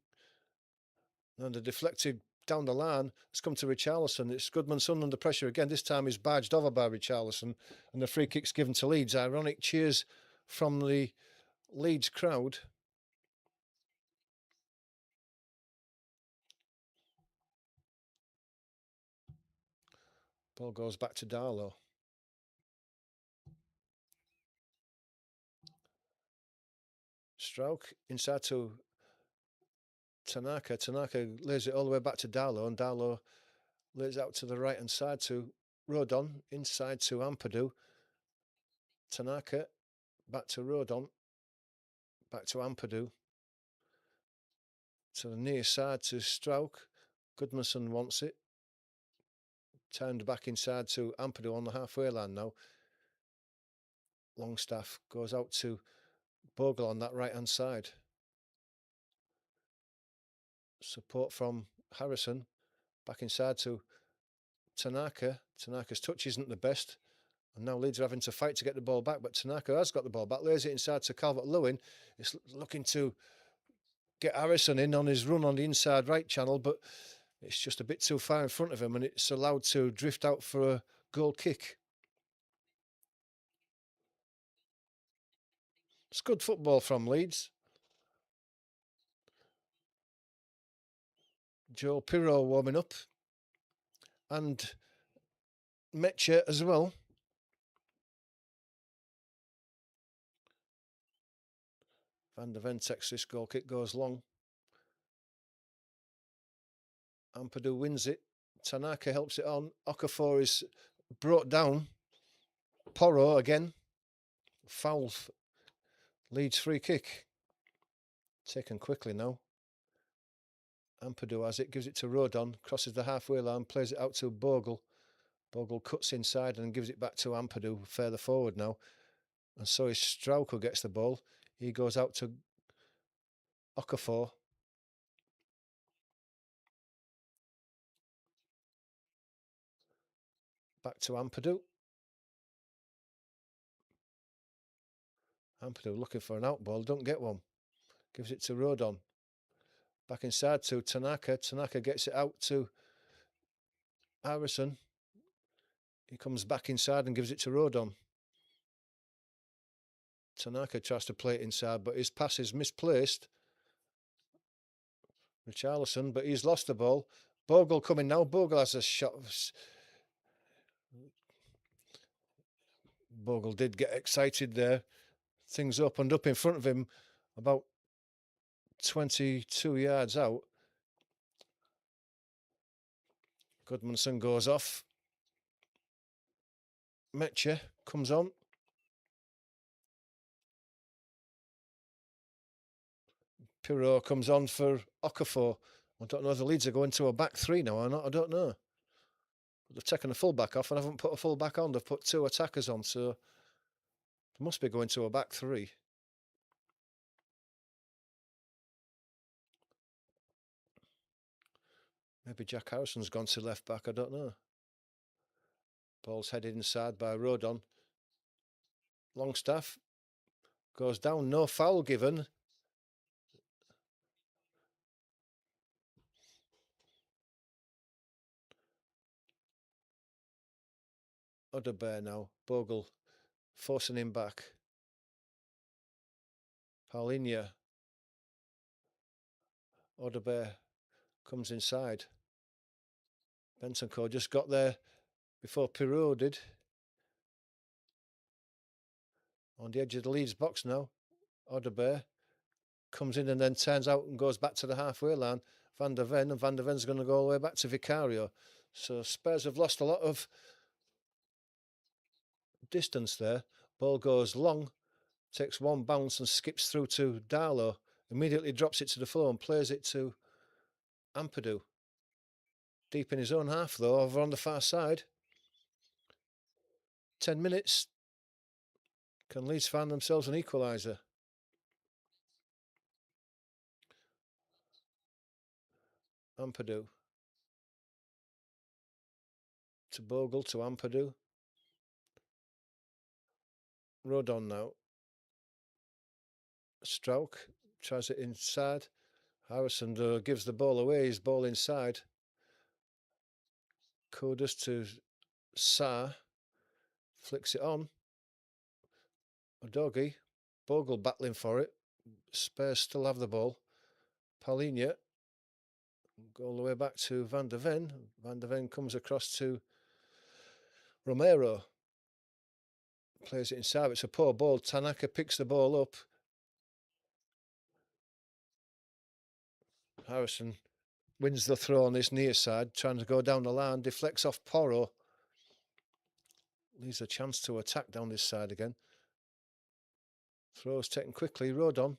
And the deflected down the line. It's come to Richarlison. It's Goodmanson under pressure again. This time he's barged over by Richarlison. And the free kick's given to Leeds. Ironic cheers from the Leeds crowd. Ball goes back to Darlow. Stroke inside to Tanaka. Tanaka lays it all the way back to Darlow, and Darlow lays out to the right hand side to Rodon. Inside to Ampadu. Tanaka back to Rodon. Back to Ampadu. To the near side to Stroke. Goodmanson wants it. Turned back inside to Ampadu on the halfway line now. Longstaff goes out to Bogle on that right hand side. Support from Harrison. Back inside to Tanaka. Tanaka's touch isn't the best. And now Leeds are having to fight to get the ball back. But Tanaka has got the ball back. Lays it inside to Calvert-Lewin. It's looking to get Harrison in on his run on the inside right channel. But it's just a bit too far in front of him. And it's allowed to drift out for a goal kick. It's good football from Leeds. Joe Pirro warming up. And Metche as well. Van der Ven takes this goal kick, goes long. Ampadu wins it. Tanaka helps it on. Okafor is brought down. Porro again. Foul. Leeds free kick. Taken quickly now. Ampadu has it, gives it to Rodon, crosses the halfway line, plays it out to Bogle. Bogle cuts inside and gives it back to Ampadu further forward now. And so is Strauch who gets the ball. He goes out to Okafor. Back to Ampadu. Ampadu looking for an out ball, don't get one. Gives it to Rodon. Back inside to Tanaka. Tanaka gets it out to Harrison. He comes back inside and gives it to Rodon. Tanaka tries to play it inside, but his pass is misplaced. Richarlison, but he's lost the ball. Bogle coming now. Bogle has a shot. Bogle did get excited there. Things opened up in front of him about 22 yards out. Goodmanson goes off. Metche comes on. Pirro comes on for Okafor. I don't know if the Leeds are going to a back three now or not. I don't know. They've taken a full back off and haven't put a full back on. They've put two attackers on, so they must be going to a back three. Maybe Jack Harrison's gone to left back. I don't know. Ball's headed inside by Rodon. Longstaff goes down. No foul given. Odebear now. Bogle forcing him back. Paulinho. Odebear comes inside. Bentancur just got there before Pirro did. On the edge of the Leeds box now. Odebear comes in and then turns out and goes back to the halfway line. Van der Ven, and Van der Ven's going to go all the way back to Vicario. So Spurs have lost a lot of distance there. Ball goes long, takes one bounce and skips through to Darlow. Immediately drops it to the floor and plays it to Ampadu. Deep in his own half though, over on the far side. 10 minutes. Can Leeds find themselves an equaliser? Ampadu. To Bogle, to Ampadu. Rodon now. Strauch tries it inside. Harrison gives the ball away. His ball inside. Kudus to Sarr. Flicks it on. Udogie. Bogle battling for it. Spurs still have the ball. Paulinho. Go all the way back to Van der Ven. Van der Ven comes across to Romero. Plays it inside. It's a poor ball. Tanaka picks the ball up. Harrison wins the throw on this near side, trying to go down the line, deflects off Porro. Leaves a chance to attack down this side again. Throw's taken quickly. Rodon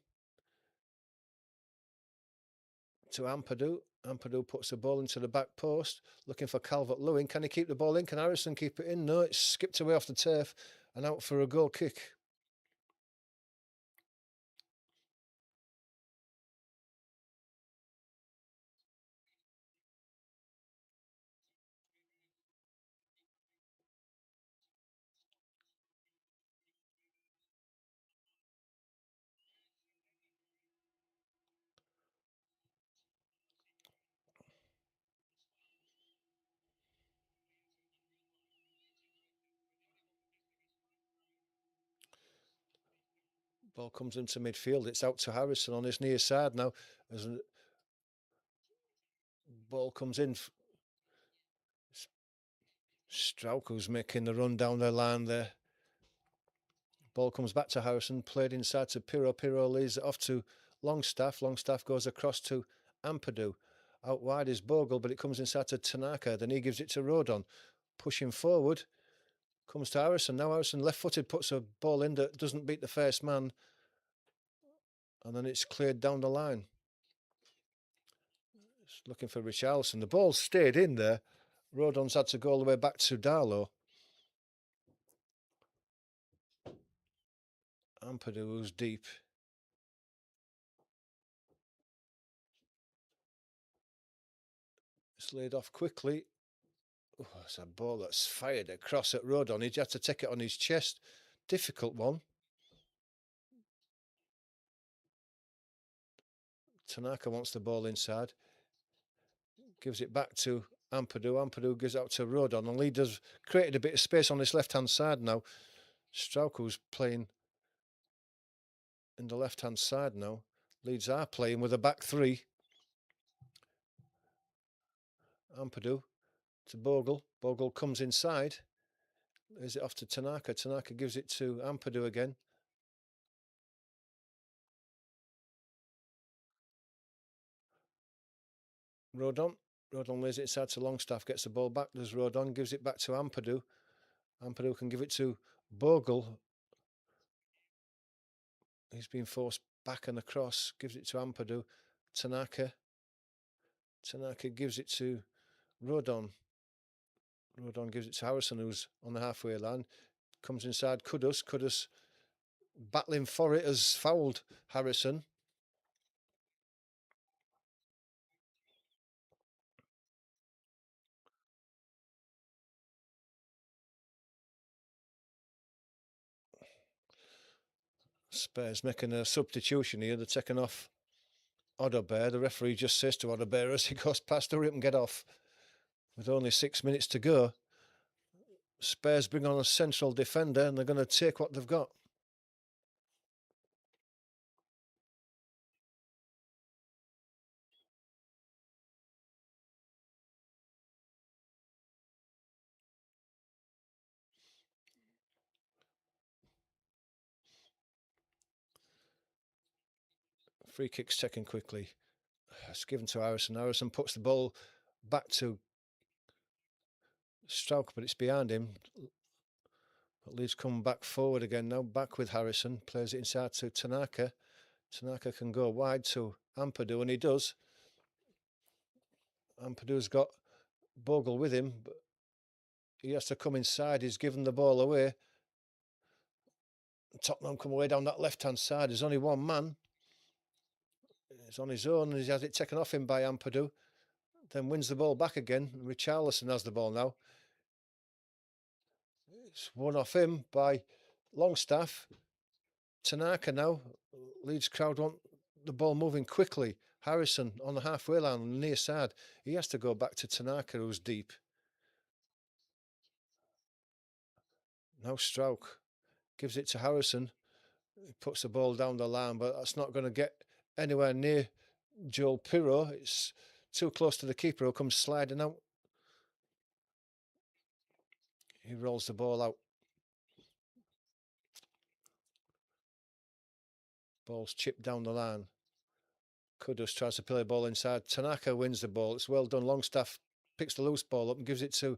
to Ampadu. Ampadu puts the ball into the back post, looking for Calvert-Lewin. Can he keep the ball in? Can Harrison keep it in? No, it's skipped away off the turf and out for a goal kick. Ball comes into midfield. It's out to Harrison on his near side now. As ball comes in. Strauch, who's making the run down the line there. Ball comes back to Harrison, played inside to Pirro. Pirro leads it off to Longstaff. Longstaff goes across to Ampadu. Out wide is Bogle, but it comes inside to Tanaka. Then he gives it to Rodon. Pushing forward. Comes to Harrison. Now Harrison, left-footed, puts a ball in that doesn't beat the first man. And then it's cleared down the line. It's looking for Richarlison. The ball stayed in there. Rodon's had to go all the way back to Darlow. Ampadu, who's deep. It's laid off quickly. Oh, it's a ball that's fired across at Rodon. He had to take it on his chest. Difficult one. Tanaka wants the ball inside. Gives it back to Ampadu. Ampadu gives it out to Rodon. And Leeds has created a bit of space on this left-hand side now. Strauch, who's playing in the left-hand side now. Leeds are playing with a back three. Ampadu to Bogle. Bogle comes inside. Is it off to Tanaka? Tanaka gives it to Ampadu again. Rodon lays it inside to Longstaff, gets the ball back. There's Rodon, gives it back to Ampadu. Ampadu can give it to Bogle. He's been forced back and across, gives it to Ampadu. Tanaka gives it to Rodon. Rodon gives it to Harrison, who's on the halfway line. Comes inside Kudus. Kudus battling for it, has fouled Harrison. Spurs making a substitution here. They're taking off Odobear. The referee just says to Odobear as he goes past, hurry up and get off. With only 6 minutes to go, Spurs bring on a central defender and they're going to take what they've got. Free kick's taken quickly. It's given to Harrison. Harrison puts the ball back to Strauch, but it's behind him. But Leeds come back forward again now, back with Harrison. Plays it inside to Tanaka. Tanaka can go wide to Ampadu, and he does. Ampadu's got Bogle with him, but he has to come inside. He's given the ball away. Tottenham come away down that left-hand side. There's only one man. He's on his own, and he has it taken off him by Ampadu. Then wins the ball back again. Richarlison has the ball now. It's won off him by Longstaff. Tanaka now. Leeds crowd want the ball moving quickly. Harrison on the halfway line on the near side. He has to go back to Tanaka, who's deep. Now Strauch gives it to Harrison. He puts the ball down the line, but that's not going to get anywhere near Joel Pirro. It's too close to the keeper, who comes sliding out. He rolls the ball out. Ball's chipped down the line. Kudus tries to play the ball inside. Tanaka wins the ball. It's well done. Longstaff picks the loose ball up and gives it to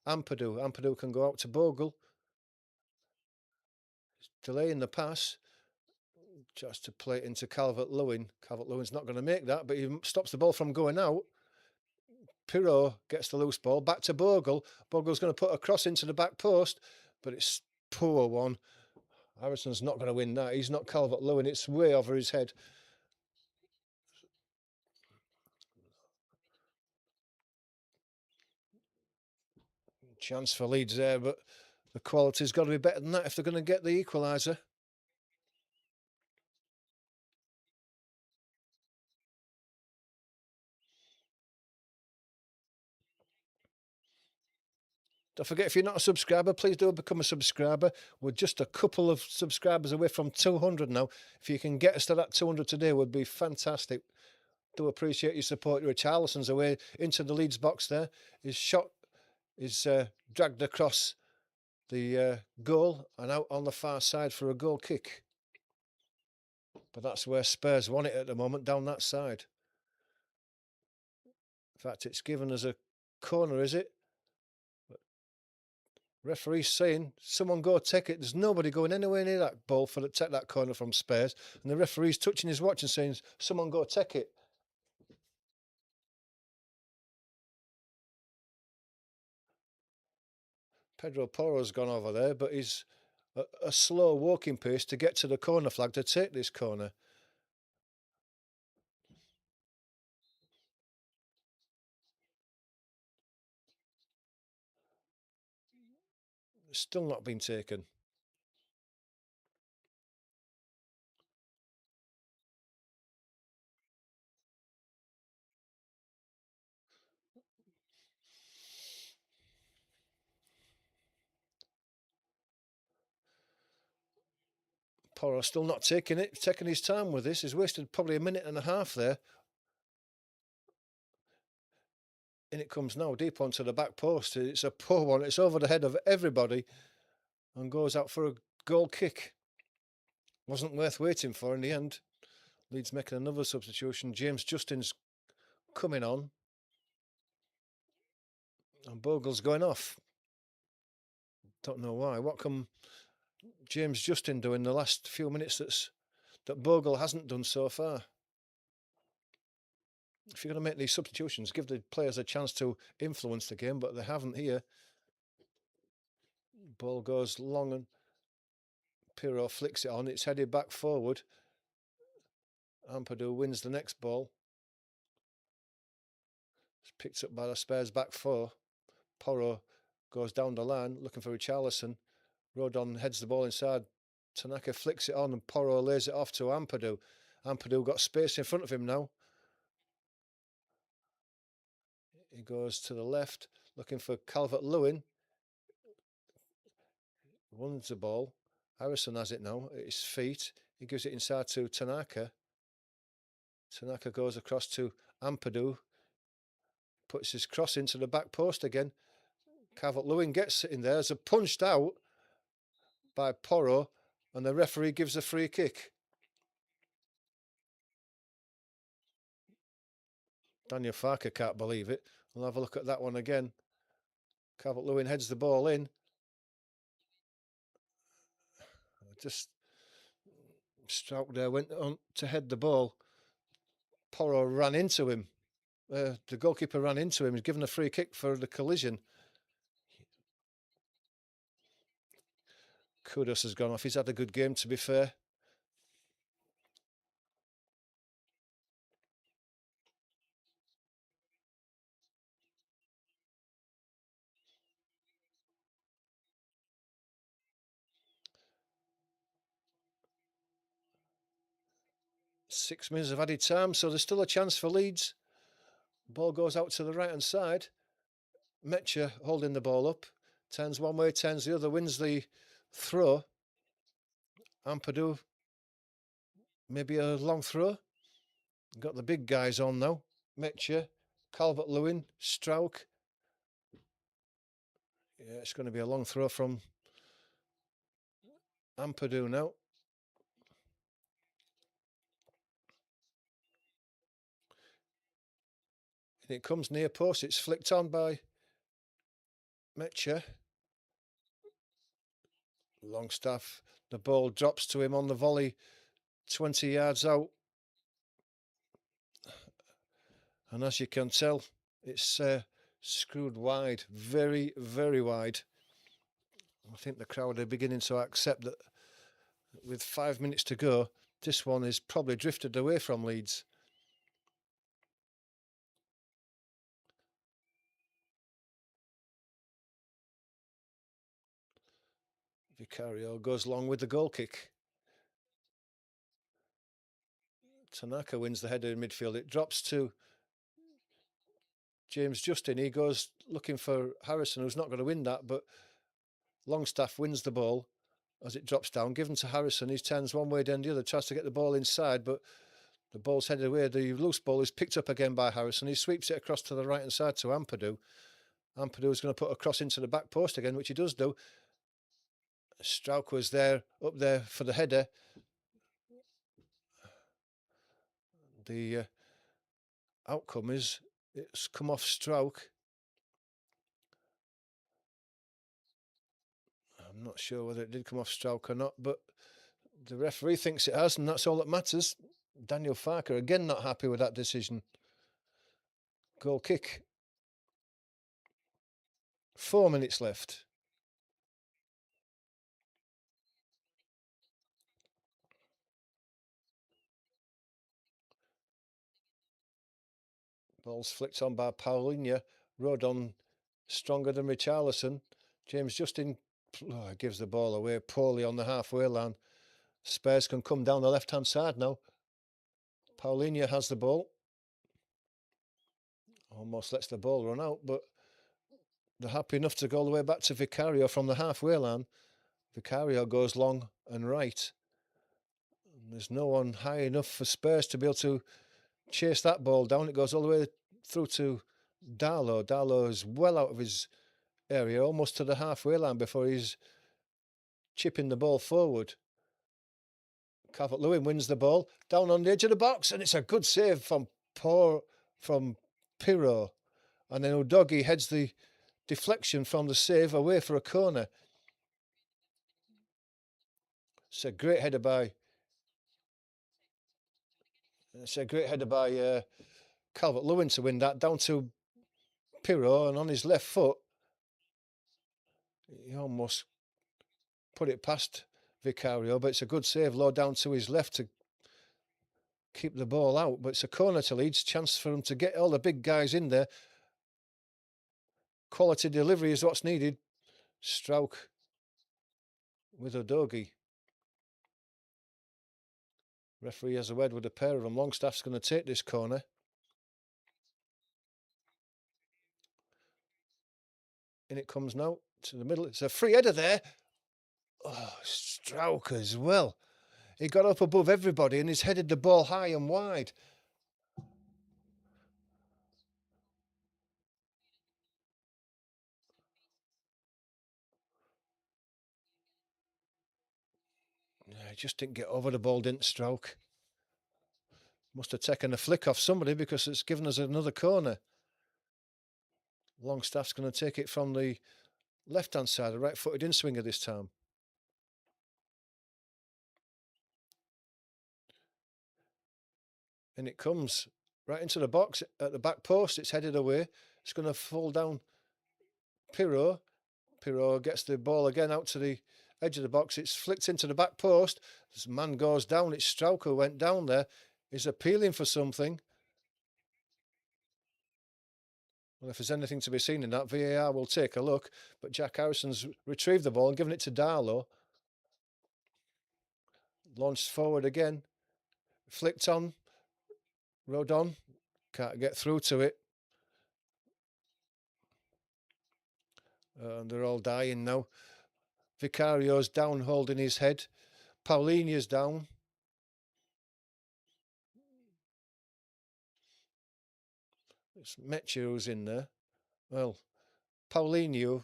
Ampadu. Ampadu can go out to Bogle. He's delaying the pass. Just to play it into Calvert-Lewin. Calvert-Lewin's not going to make that, but he stops the ball from going out. Pirro gets the loose ball. Back to Bogle. Bogle's going to put a cross into the back post, but it's poor one. Harrison's not going to win that. He's not Calvert-Lewin. It's way over his head. Chance for Leeds there, but the quality's got to be better than that if they're going to get the equaliser. Don't forget, if you're not a subscriber, please do become a subscriber. We're just a couple of subscribers away from 200 now. If you can get us to that 200 today, would be fantastic. Do appreciate your support. Richarlison's away into the Leeds box there. His shot is dragged across the goal and out on the far side for a goal kick. But that's where Spurs want it at the moment, down that side. In fact, it's given us a corner, is it? Referee's saying, someone go take it. There's nobody going anywhere near that ball for the take that corner from Spurs. And the referee's touching his watch and saying, someone go take it. Pedro Porro's gone over there, but he's a slow walking pace to get to the corner flag to take this corner. Still not been taken. Porro still not taking it, taking his time with this. He's wasted probably a minute and a half there. In it comes now, deep onto the back post. It's a poor one. It's over the head of everybody and goes out for a goal kick. Wasn't worth waiting for in the end. Leeds making another substitution. James Justin's coming on. And Bogle's going off. Don't know why. What can James Justin do in the last few minutes that Bogle hasn't done so far? If you're going to make these substitutions, give the players a chance to influence the game, but they haven't here. Ball goes long and Pirro flicks it on. It's headed back forward. Ampadu wins the next ball. It's picked up by the Spurs back four. Porro goes down the line looking for Richarlison. Rodon heads the ball inside. Tanaka flicks it on and Porro lays it off to Ampadu. Ampadu got space in front of him now. He goes to the left looking for Calvert-Lewin. Wins the ball. Harrison has it now at his feet. He gives it inside to Tanaka. Tanaka goes across to Ampadu. Puts his cross into the back post again. Calvert-Lewin gets it in there. There's a punched out by Porro and the referee gives a free kick. Daniel Farker can't believe it. We'll have a look at that one again. Calvert-Lewin heads the ball in. Just Strouk there went on to head the ball. Porro ran into him. The goalkeeper ran into him. He's given a free kick for the collision. Kudos has gone off. He's had a good game, to be fair. Six minutes of added time, so there's still a chance for Leeds. Ball goes out to the right-hand side. Metcher holding the ball up. Turns one way, turns the other, wins the throw. Ampadu, maybe a long throw. Got the big guys on now. Metcher, Calvert-Lewin, Strouk. Yeah, it's going to be a long throw from Ampadu now. And it comes near post. It's flicked on by Metcher. Longstaff. The ball drops to him on the volley, 20 yards out. And as you can tell, it's screwed wide, very, very wide. I think the crowd are beginning to accept that with 5 minutes to go, this one is probably drifted away from Leeds. Vicario goes long with the goal kick. Tanaka wins the header in midfield. It drops to James Justin, he goes looking for Harrison, who's not going to win that, but Longstaff wins the ball as it drops down, given to Harrison. He turns one way, then the other, tries to get the ball inside, but the ball's headed away. The loose ball is picked up again by Harrison. He sweeps it across to the right-hand side to Ampadu. Ampadu is going to put a cross into the back post again, which he does do. Strauch was up there for the header. The outcome is it's come off Strauch. I'm not sure whether it did come off Strauch or not, but the referee thinks it has, and that's all that matters. Daniel Farker again not happy with that decision. Goal kick. 4 minutes left. Ball's flicked on by Paulinho. Rodon stronger than Richarlison. James Justin gives the ball away poorly on the halfway line. Spurs can come down the left-hand side now. Paulinho has the ball. Almost lets the ball run out, but they're happy enough to go all the way back to Vicario from the halfway line. Vicario goes long and right. And there's no one high enough for Spurs to be able to chase that ball down. It goes all the way through to Darlow. Darlow is well out of his area, almost to the halfway line before he's chipping the ball forward. Calvert-Lewin wins the ball down on the edge of the box, and it's a good save from Pirro. And then Udogie heads the deflection from the save away for a corner. It's a great header by Calvert-Lewin to win that down to Pirro, and on his left foot he almost put it past Vicario, but it's a good save low down to his left to keep the ball out. But it's a corner to Leeds, chance for them to get all the big guys in there. Quality delivery is what's needed. Strauch with Udogie. Referee has a word with a pair of them. Longstaff's going to take this corner. In it comes now to the middle. It's a free header there. Oh, Strauch as well. He got up above everybody and he's headed the ball high and wide. He just didn't get over the ball, didn't Strauch? Must have taken a flick off somebody because it's given us another corner. Longstaff's going to take it from the left-hand side, a right-footed in-swinger this time. And it comes right into the box at the back post. It's headed away. It's going to fall down Pirro. Pirro gets the ball again out to the edge of the box. It's flicked into the back post. This man goes down. It's Strauch who went down there. He's appealing for something. Well, if there's anything to be seen in that, VAR will take a look. But Jack Harrison's retrieved the ball and given it to Darlow. Launched forward again. Flicked on. Rodon can't get through to it. And they're all dying now. Vicario's down holding his head. Paulinho's down. It's Metcher who's in there. Well, Paulinho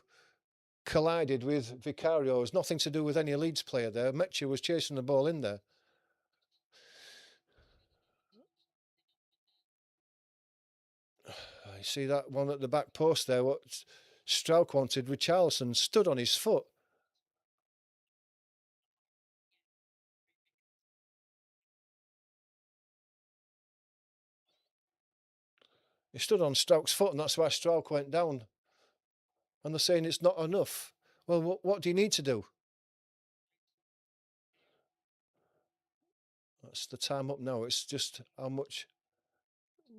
collided with Vicario. It was nothing to do with any Leeds player there. Metcher was chasing the ball in there. You see that one at the back post there, what Strauch wanted. Richarlison stood on his foot. He stood on Strauch's foot, and that's why Strauch went down. And they're saying it's not enough. Well, what do you need to do? That's the time up now. It's just how much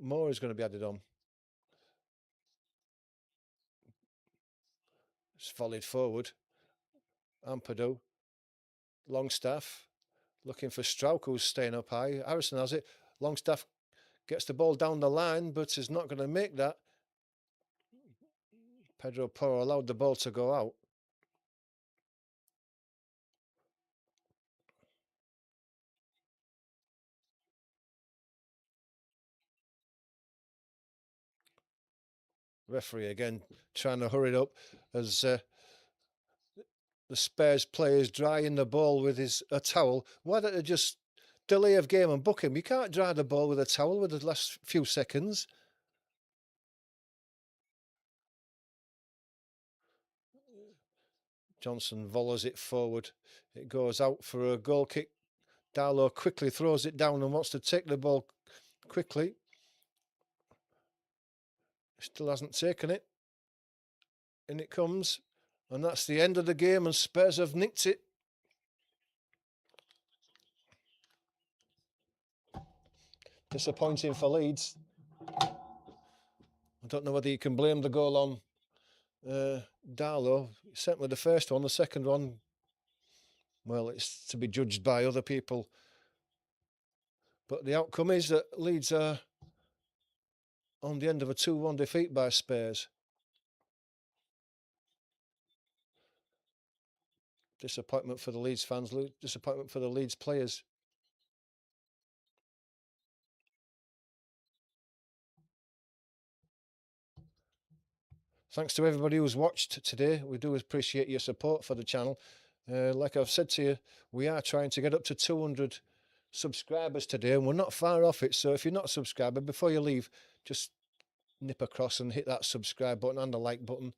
more is going to be added on. It's volleyed forward. Ampadu. Longstaff. Looking for Strauch, who's staying up high. Harrison has it. Longstaff gets the ball down the line, but is not going to make that. Pedro Porro allowed the ball to go out. Referee again trying to hurry it up as the Spurs players drying the ball with a towel. Why don't they just delay of game and book him? You can't dry the ball with a towel with the last few seconds. Johnson volleys it forward. It goes out for a goal kick. Darlow quickly throws it down and wants to take the ball quickly. Still hasn't taken it. In it comes. And that's the end of the game, and Spurs have nicked it. Disappointing for Leeds. I don't know whether you can blame the goal on Darlow. Certainly the first one. The second one, well, it's to be judged by other people. But the outcome is that Leeds are on the end of a 2-1 defeat by Spurs. Disappointment for the Leeds fans, disappointment for the Leeds players. Thanks to everybody who's watched today. We do appreciate your support for the channel. Like I've said to you, we are trying to get up to 200 subscribers today, and we're not far off it. So if you're not a subscriber, before you leave, just nip across and hit that subscribe button and the like button.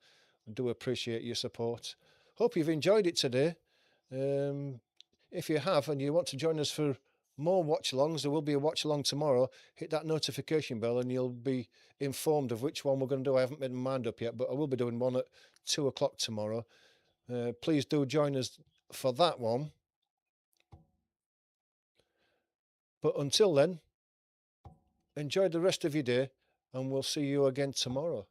I do appreciate your support. Hope you've enjoyed it today. If you have and you want to join us for more watch-alongs, there will be a watch-along tomorrow. Hit that notification bell and you'll be informed of which one we're going to do. I haven't made my mind up yet, but I will be doing one at 2 o'clock tomorrow. Please do join us for that one. But until then, enjoy the rest of your day and we'll see you again tomorrow.